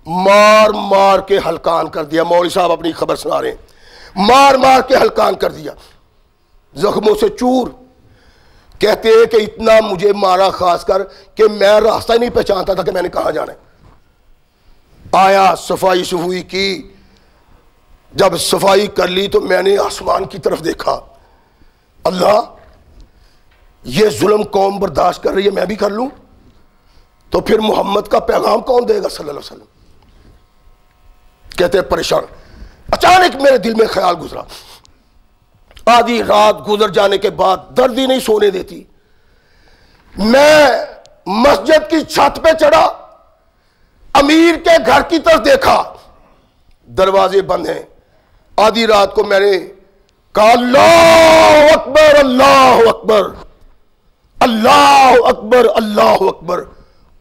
مار مار کے ہلکان کر دیا۔ مولوی صاحب اپنی خبر سنا رہے ہیں، مار مار کے ہلکان کر دیا، زخموں سے چور۔ کہتے ہیں کہ اتنا مجھے مارا خاص کر کہ میں راستہ نہیں پہچانتا تھا کہ میں نے کہاں جانا ہے۔ آیا، صفائی صفوئی کی، جب صفائی کر لی تو میں نے آسمان کی طرف دیکھا، اللہ یہ ظلم قوم برداشت کر رہی ہے، میں بھی کر لوں تو پھر محمد کا پیغام کون دے گا صلی اللہ علیہ وسلم۔ کہتے ہیں پریشان۔ اچانک میرے دل میں خیال گزرا، آدھی رات گزر جانے کے بعد درد ہی نہیں سونے دیتی، میں مسجد کی چھت پہ چڑھا، امیر کے گھر کی طرف دیکھا، دروازے بند ہیں۔ آدھی رات کو میں نے کہا اللہ اکبر اللہ اکبر اللہ اکبر اللہ اکبر،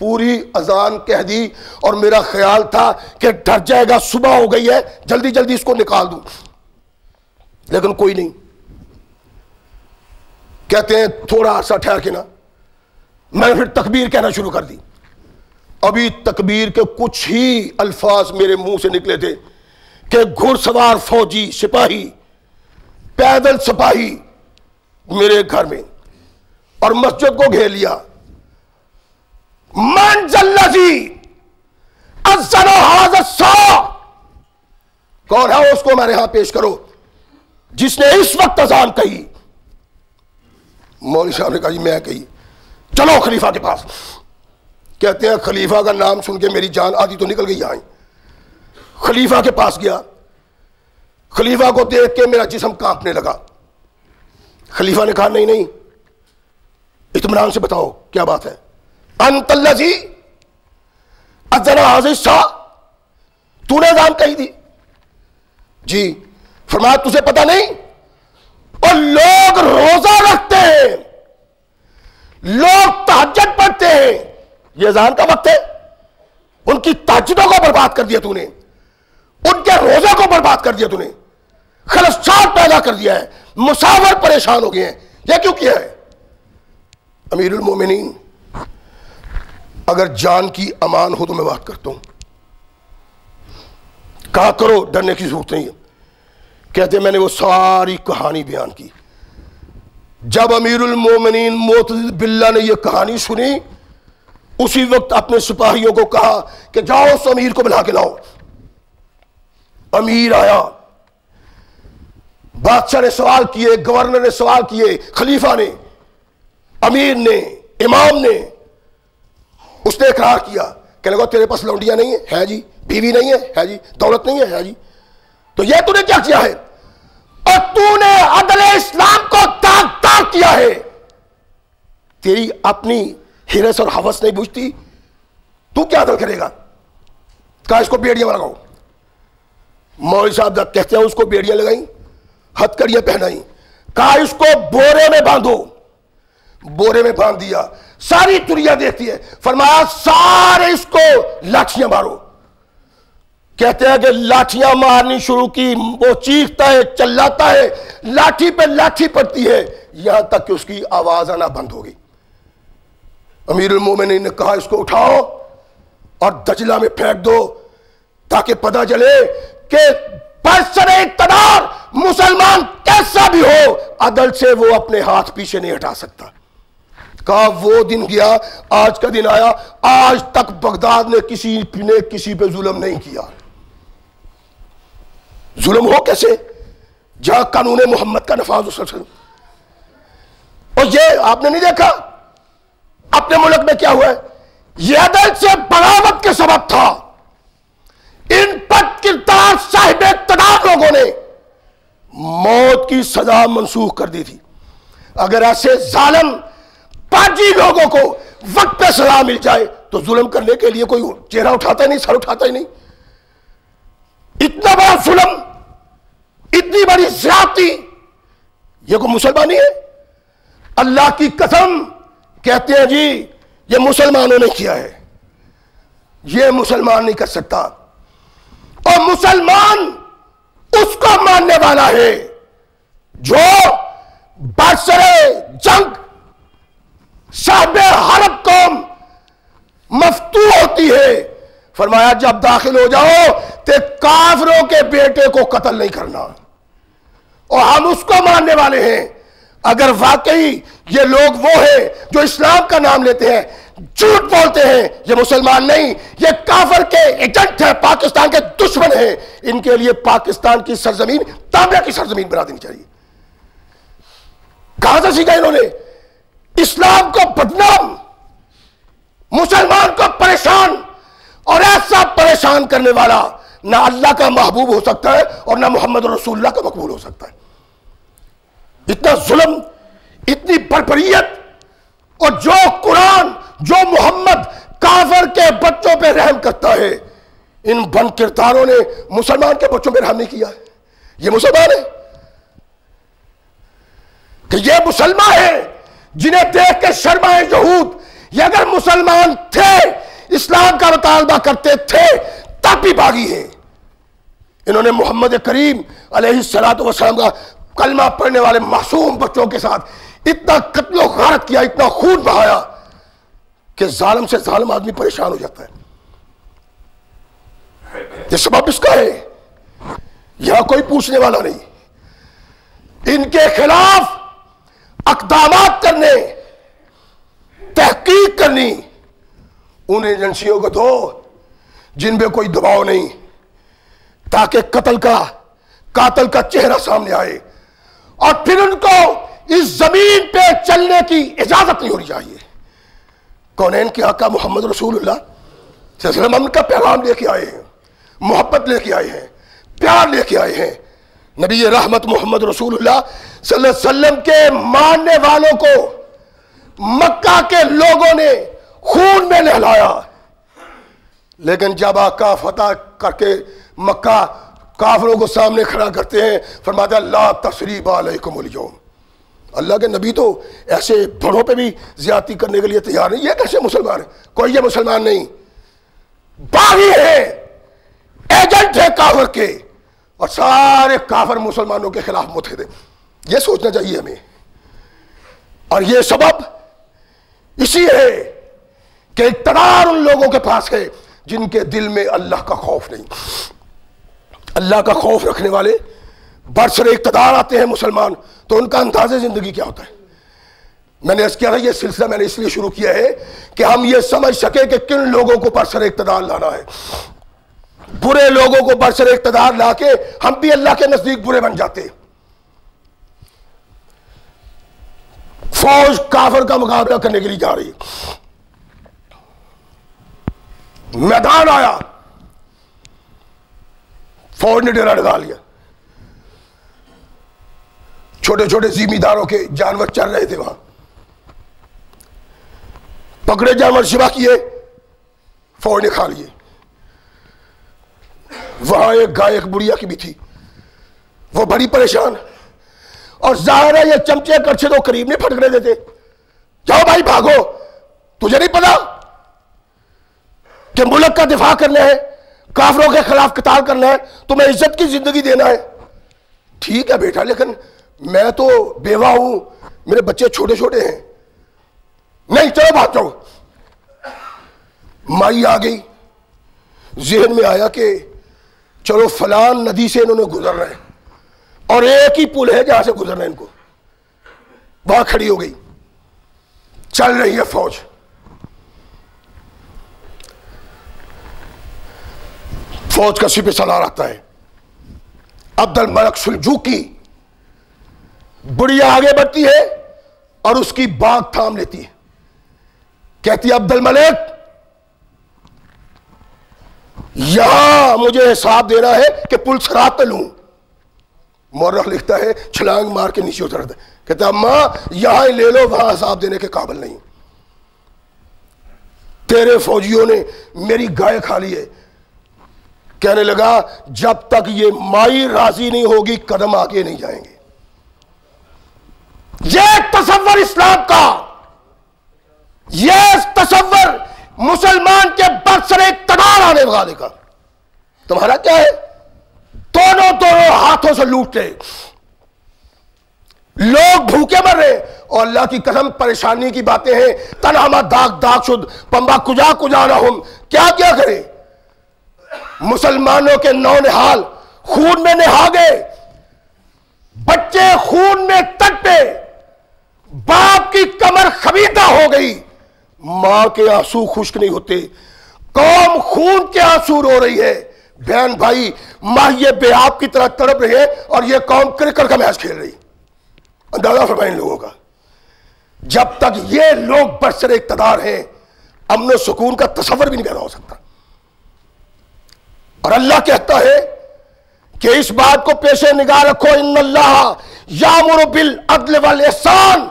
پوری اذان کہہ دی، اور میرا خیال تھا کہ ڈر جائے گا، صبح ہو گئی ہے، جلدی جلدی اس کو نکال دوں، لیکن کوئی نہیں۔ کہتے ہیں تھوڑا عرصہ ٹھہر کے نا میں نے پھر تکبیر کہنا شروع کر دی۔ ابھی تکبیر کے کچھ ہی الفاظ میرے منہ سے نکلے تھے کہ گھڑ سوار فوجی سپاہی، پیدل سپاہی میرے گھر میں، اور مسجد کو گھیر لیا۔ من ذلذی اذن ھذا الساعہ، کون ہے اس کو ہمارے ہاں پیش کرو جس نے اس وقت اذان کہی۔ مولوی صاحب نے کہا جی میں کہی، چلو خلیفہ کے پاس۔ کہتے ہیں خلیفہ کا نام سن کے میری جان آدھی تو نکل گئی یہاں۔ خلیفہ کے پاس گیا، خلیفہ کو دیکھ کے میرا جسم کانپنے لگا۔ خلیفہ نے کہا نہیں نہیں، اطمینان سے بتاؤ کیا بات ہے۔ انت الذی اذن ھذا الساعہ، تو نے اذان کہی تھی؟ جی۔ فرمایا تجھے پتہ نہیں، اور لوگ روزہ رکھتے ہیں، لوگ تہجد پڑھتے ہیں، یہ اذان کا وقت ہے، ان کی تہجدوں کو برباد کر دیا تو نے، ان کے روزے کو برباد کر دیا تو نے، خلشات پیدا کر دیا ہے، مسافر پریشان ہو گئے ہیں، یہ کیوں کیا ہے؟ امیر المومنین، اگر جان کی امان ہو تو میں بات کرتا ہوں، کہا کرو، ڈرنے کی ضرورت نہیں ہے۔ کہتے میں نے وہ ساری کہانی بیان کی۔ جب امیر المومنین معتضد باللہ نے یہ کہانی سنی، اسی وقت اپنے سپاہیوں کو کہا کہ جاؤ اس امیر کو بلا کے لاؤ۔ امیر آیا، بادشاہ نے سوال کیے، گورنر نے سوال کیے، خلیفہ نے، امیر نے، امام نے، اس نے اقرار کیا کہ لگو تیرے پاس لونڈیاں نہیں ہیں؟ ہے جی۔ بیوی نہیں ہے جی۔ دولت نہیں ہے جی۔ تو یہ تو نے کیا کیا ہے؟ اور تو نے عدل اسلام کو داغدار کیا ہے، تیری اپنی ہرس اور ہوس نہیں بوجھتی، تو کیا عدل کرے گا؟ کہا اس کو بیڑیاں لگاؤ۔ مولوی صاحب جب کہتے ہیں اس کو بیڑیاں لگائیں، ہتھ کڑیاں پہنائیں، کہا اس کو بورے میں باندھو۔ بورے میں باندھ دیا، ساری دنیا دیکھتی ہے. فرمایا سارے اس کو لاٹھیاں مارو. کہتے ہیں کہ لاٹھیاں مارنی شروع کی, وہ چیختا ہے, چلاتا ہے, لاٹھی پہ لاٹھی پڑتی ہے, یہاں تک کہ اس کی آواز آنا بند ہوگی. امیر المومنین نے کہا اس کو اٹھاؤ اور دجلہ میں پھینک دو تاکہ پتہ چلے کہ برسر اقتدار مسلمان کیسا بھی ہو عدل سے وہ اپنے ہاتھ پیچھے نہیں ہٹا سکتا. کہا وہ دن گیا, آج کا دن آیا. آج تک بغداد نے کسی پہ ظلم نہیں کیا. ظلم ہو کیسے جہاں قانون محمد کا نفاذ ہو. اور یہ آپ نے نہیں دیکھا اپنے ملک میں کیا ہوا ہے؟ یہ عدل سے بغاوت کے سبب تھا. ان بد کردار صاحب اقتدار لوگوں نے موت کی سزا منسوخ کر دی تھی. اگر ایسے ظالم پاجی لوگوں کو وقت پہ سزا مل جائے تو ظلم کرنے کے لیے کوئی چہرہ اٹھاتا ہی نہیں, سر اٹھاتا ہی نہیں. اتنا بڑا ظلم, اتنی بڑی زیادتی, یہ کوئی مسلمانی ہے؟ اللہ کی قسم کہتے ہیں جی یہ مسلمانوں نے کیا ہے, یہ مسلمان نہیں کر سکتا. اور مسلمان اس کو ماننے والا ہے جو برسر جنگ صاحب حرب قوم مفتوح ہوتی ہے. فرمایا جب داخل ہو جاؤ تو کافروں کے بیٹے کو قتل نہیں کرنا. اور ہم اس کو ماننے والے ہیں. اگر واقعی یہ لوگ وہ ہیں جو اسلام کا نام لیتے ہیں, جھوٹ بولتے ہیں, یہ مسلمان نہیں, یہ کافر کے ایجنٹ ہیں, پاکستان کے دشمن ہیں, ان کے لیے پاکستان کی سرزمین تانبے کی سرزمین بنا دینی چاہیے. کہاں سے سیکھا انہوں نے؟ اسلام کو بدنام, مسلمان کو پریشان, اور ایسا پریشان کرنے والا نہ اللہ کا محبوب ہو سکتا ہے اور نہ محمد رسول اللہ کا مقبول ہو سکتا ہے. اتنا ظلم, اتنی بربریت, اور جو قرآن, جو محمد کافر کے بچوں پہ رحم کرتا ہے, ان بن کرداروں نے مسلمان کے بچوں پہ رحم نہیں کیا ہے. یہ مسلمان ہے کہ یہ مسلمان ہے جنہیں دیکھ کے شرمائے یہود. یہ اگر مسلمان تھے, اسلام کا مطالبہ کرتے تھے, تب بھی باغی ہیں. انہوں نے محمد کریم علیہ السلام کا کلمہ پڑھنے والے معصوم بچوں کے ساتھ اتنا قتل و غارت کیا, اتنا خون بہایا کہ ظالم سے ظالم آدمی پریشان ہو جاتا ہے. یہ سبب اس کا ہے, یہاں کوئی پوچھنے والا نہیں. ان کے خلاف اقدامات کرنے, تحقیق کرنی ان ایجنسیوں کو دو جن پہ کوئی دباؤ نہیں, تاکہ قاتل کا چہرہ سامنے آئے, اور پھر ان کو اس زمین پہ چلنے کی اجازت نہیں ہونی چاہیے. کونین کے آقا محمد رسول اللہ صلی اللہ علیہ وسلم ان کا پیغام لے کے آئے ہیں, محبت لے کے آئے ہیں, پیار لے کے آئے ہیں. نبی رحمت محمد رسول اللہ صلی اللہ علیہ وسلم کے ماننے والوں کو مکہ کے لوگوں نے خون میں نہلایا, لیکن جب آقا فتح کر کے مکہ کافروں کو سامنے کھڑا کرتے ہیں, فرماتا لا تثریب علیکم اليوم. اللہ کے نبی تو ایسے بڑوں پہ بھی زیادتی کرنے کے لیے تیار نہیں. یہ کیسے مسلمان ہے؟ کوئی یہ مسلمان نہیں, باغی ہے, ایجنٹ ہے کافر کے, اور سارے کافر مسلمانوں کے خلاف متحد ہیں. یہ سوچنا چاہیے ہمیں. اور یہ سبب اسی ہے کہ اقتدار ان لوگوں کے پاس ہے جن کے دل میں اللہ کا خوف نہیں. اللہ کا خوف رکھنے والے برسر اقتدار آتے ہیں مسلمان, تو ان کا انداز زندگی کیا ہوتا ہے؟ میں نے عرض کیا تھا یہ سلسلہ میں نے اس لیے شروع کیا ہے کہ ہم یہ سمجھ سکیں کہ کن لوگوں کو برسر اقتدار لانا ہے. برے لوگوں کو برسر اقتدار لا کے ہم بھی اللہ کے نزدیک برے بن جاتے. فوج کافر کا مقابلہ کرنے کے لیے جا رہی, میدان آیا, فوج نے ڈیرا لگا لیا, چھوٹے چھوٹے زمینداروں کے جانور چر رہے تھے وہاں, پکڑے جانور شبا کیے, فوج نے کھا لیے. وہاں ایک گائے ایک بڑھیا کی بھی تھی, وہ بڑی پریشان, اور ظاہر ہے یہ چمچے کڑچھے تو قریب نہیں پھٹکنے دیتے, جاؤ بھائی بھاگو, تجھے نہیں پتا کہ ملک کا دفاع کرنا ہے، کافروں کے خلاف قتال کرنا ہے، تمہیں عزت کی زندگی دینا ہے؟ ٹھیک ہے بیٹا، لیکن میں تو بیوہ ہوں، میرے بچے چھوٹے چھوٹے ہیں۔ نہیں، چلو بات جاؤ۔ مائی آ گئی، ذہن میں آیا کہ چلو فلان ندی سے انہوں نے گزرنا ہے اور ایک ہی پل ہے جہاں سے گزرنا ہے ان کو۔ وہاں کھڑی ہو گئی، چل رہی ہے فوج۔ فوج کا سپہ سالار آتا ہے، عبد الملک سلجوقی، بڑھیا آگے بڑھتی ہے اور اس کی باگ تھام لیتی ہے، کہتی ہے عبد الملک یہاں مجھے حساب دینا ہے کہ پل سرات پہ لوں۔ مورخ لکھتا ہے چھلانگ مار کے نیچے اترتا ہے، کہتا ہے اماں یہاں ہی لے لو، وہاں حساب دینے کے قابل نہیں، تیرے فوجیوں نے میری گائے کھا لی ہے۔ کہنے لگا جب تک یہ مائی راضی نہیں ہوگی قدم آگے نہیں جائیں گے۔ یہ تصور اسلام کا، یہ تصور مسلمان کے برسر اقتدار آنے والے کا۔ تمہارا کیا ہے؟ دونوں ہاتھوں سے لوٹ رہے، لوگ بھوکے مر رہے، اور اللہ کی قسم پریشانی کی باتیں ہیں۔ تنہما داغ داغ شد پمبا کجا کجا نہ ہم، کیا کیا کریں؟ مسلمانوں کے نونہال خون میں نہا گئے، بچے خون میں تڑپے، باپ کی کمر خمیدہ ہو گئی، ماں کے آنسو خشک نہیں ہوتے، قوم خون کے آنسو رو رہی ہے، بہن بھائی ماہیے بے آپ کی طرح تڑپ رہے ہیں، اور یہ قوم کرکٹ کا میچ کھیل رہی۔ اندازہ فرمائیں ان لوگوں کا۔ جب تک یہ لوگ برسر اقتدار ہیں امن و سکون کا تصور بھی نہیں پیدا ہو سکتا۔ اور اللہ کہتا ہے کہ اس بات کو پیش نگاہ رکھو، ان اللہ یامر بالعدل والاحسان،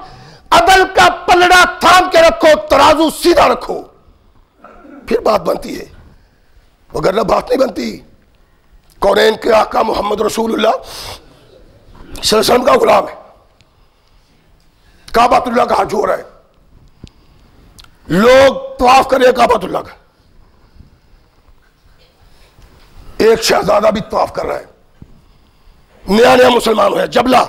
عدل کا پلڑا تھام کے رکھو، ترازو سیدھا رکھو، پھر بات بنتی ہے، وگرنہ بات نہیں بنتی۔ کونین کے آقا محمد رسول اللہ صلی اللہ علیہ وسلم کا غلام ہے، کعبۃ اللہ کا ہاتھ جوڑ رہا ہے، لوگ طواف کرے کعبۃ اللہ کا، ایک شہزادہ بھی طواف کر رہا ہے، نیا نیا مسلمان ہوا ہے، جبلہ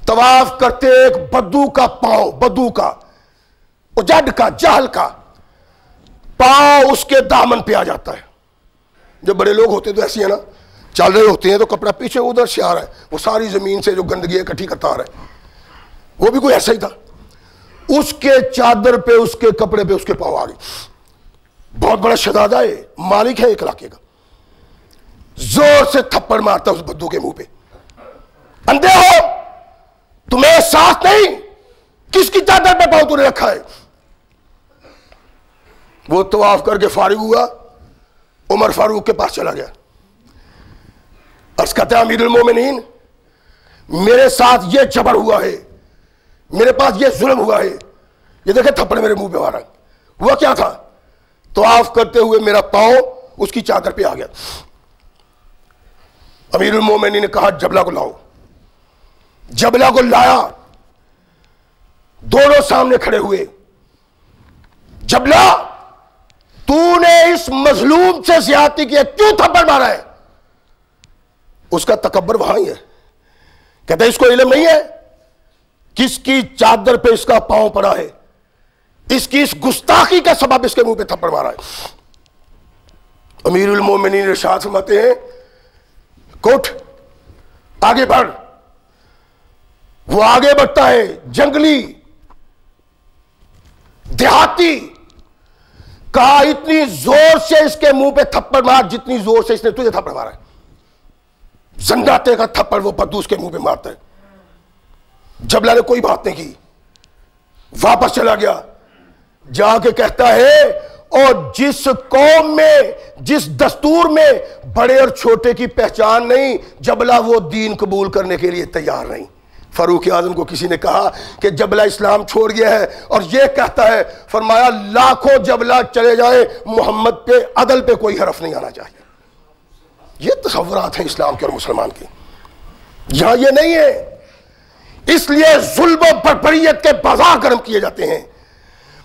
طواف کرتے ایک بدو کا پاؤں، بدو کا اجڑ کا جہل کا پاؤں اس کے دامن پہ آ جاتا ہے۔ جب بڑے لوگ ہوتے تو ایسی ہے نا، چل رہے ہوتے ہیں تو کپڑا پیچھے ادھر سے آ رہا ہے، وہ ساری زمین سے جو گندگی اکٹھی کرتا آ رہا ہے، وہ بھی کوئی ایسا ہی تھا، اس کے چادر پہ اس کے کپڑے پہ اس کے پاؤں آ گئی۔ بہت بڑا شہزادہ ہے، مالک ہے ایک علاقے کا، زور سے تھپڑ مارتا اس بدو کے منہ پہ، اندھے ہو تمہیں احساس نہیں کس کی چادر پہ پاؤں تو نے رکھا ہے؟ وہ طواف کر کے فارغ ہوا، عمر فاروق کے پاس چلا گیا، عرض کرتا ہے امیر المومنین میرے ساتھ یہ جبر ہوا ہے، میرے پاس یہ ظلم ہوا ہے، یہ دیکھیں تھپڑ میرے منہ پہ مارا۔ ہوا کیا تھا؟ طواف کرتے ہوئے میرا پاؤں اس کی چادر پہ آ گیا۔ امیر المومنین نے کہا جبلہ کو لاؤ، جبلہ کو لایا، دونوں سامنے کھڑے ہوئے، جبلہ تو نے اس مظلوم سے زیادتی کی ہے، کیوں تھپڑ مارا ہے؟ اس کا تکبر وہاں ہی ہے، کہتا ہے اس کو علم نہیں ہے کس کی چادر پہ اس کا پاؤں پڑا ہے، اس کی اس گستاخی کا سبب اس کے منہ پہ تھپڑ مارا ہے۔ امیر المومنین ارشاد فرماتے ہیں کوٹ آگے بڑھ۔ وہ آگے بڑھتا ہے، جنگلی دیہاتی، کہا اتنی زور سے اس کے منہ پہ تھپڑ مار جتنی زور سے اس نے تجھے تھپڑ مارا ہے۔ زنگاتے کا تھپڑ وہ بدو اس کے منہ پہ مارتا ہے۔ جبلہ نے کوئی بات نہیں کی، واپس چلا گیا، جا کے کہتا ہے اور جس قوم میں جس دستور میں بڑے اور چھوٹے کی پہچان نہیں، جبلہ وہ دین قبول کرنے کے لیے تیار نہیں۔ فاروق اعظم کو کسی نے کہا کہ جبلہ اسلام چھوڑ گیا ہے اور یہ کہتا ہے، فرمایا لاکھوں جبلہ چلے جائیں محمد پہ عدل پہ کوئی حرف نہیں آنا چاہیے۔ یہ تصورات ہیں اسلام کے اور مسلمان کے، یہاں یہ نہیں ہے۔ اس لیے ظلم و بربریت کے بازار گرم کیے جاتے ہیں،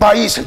22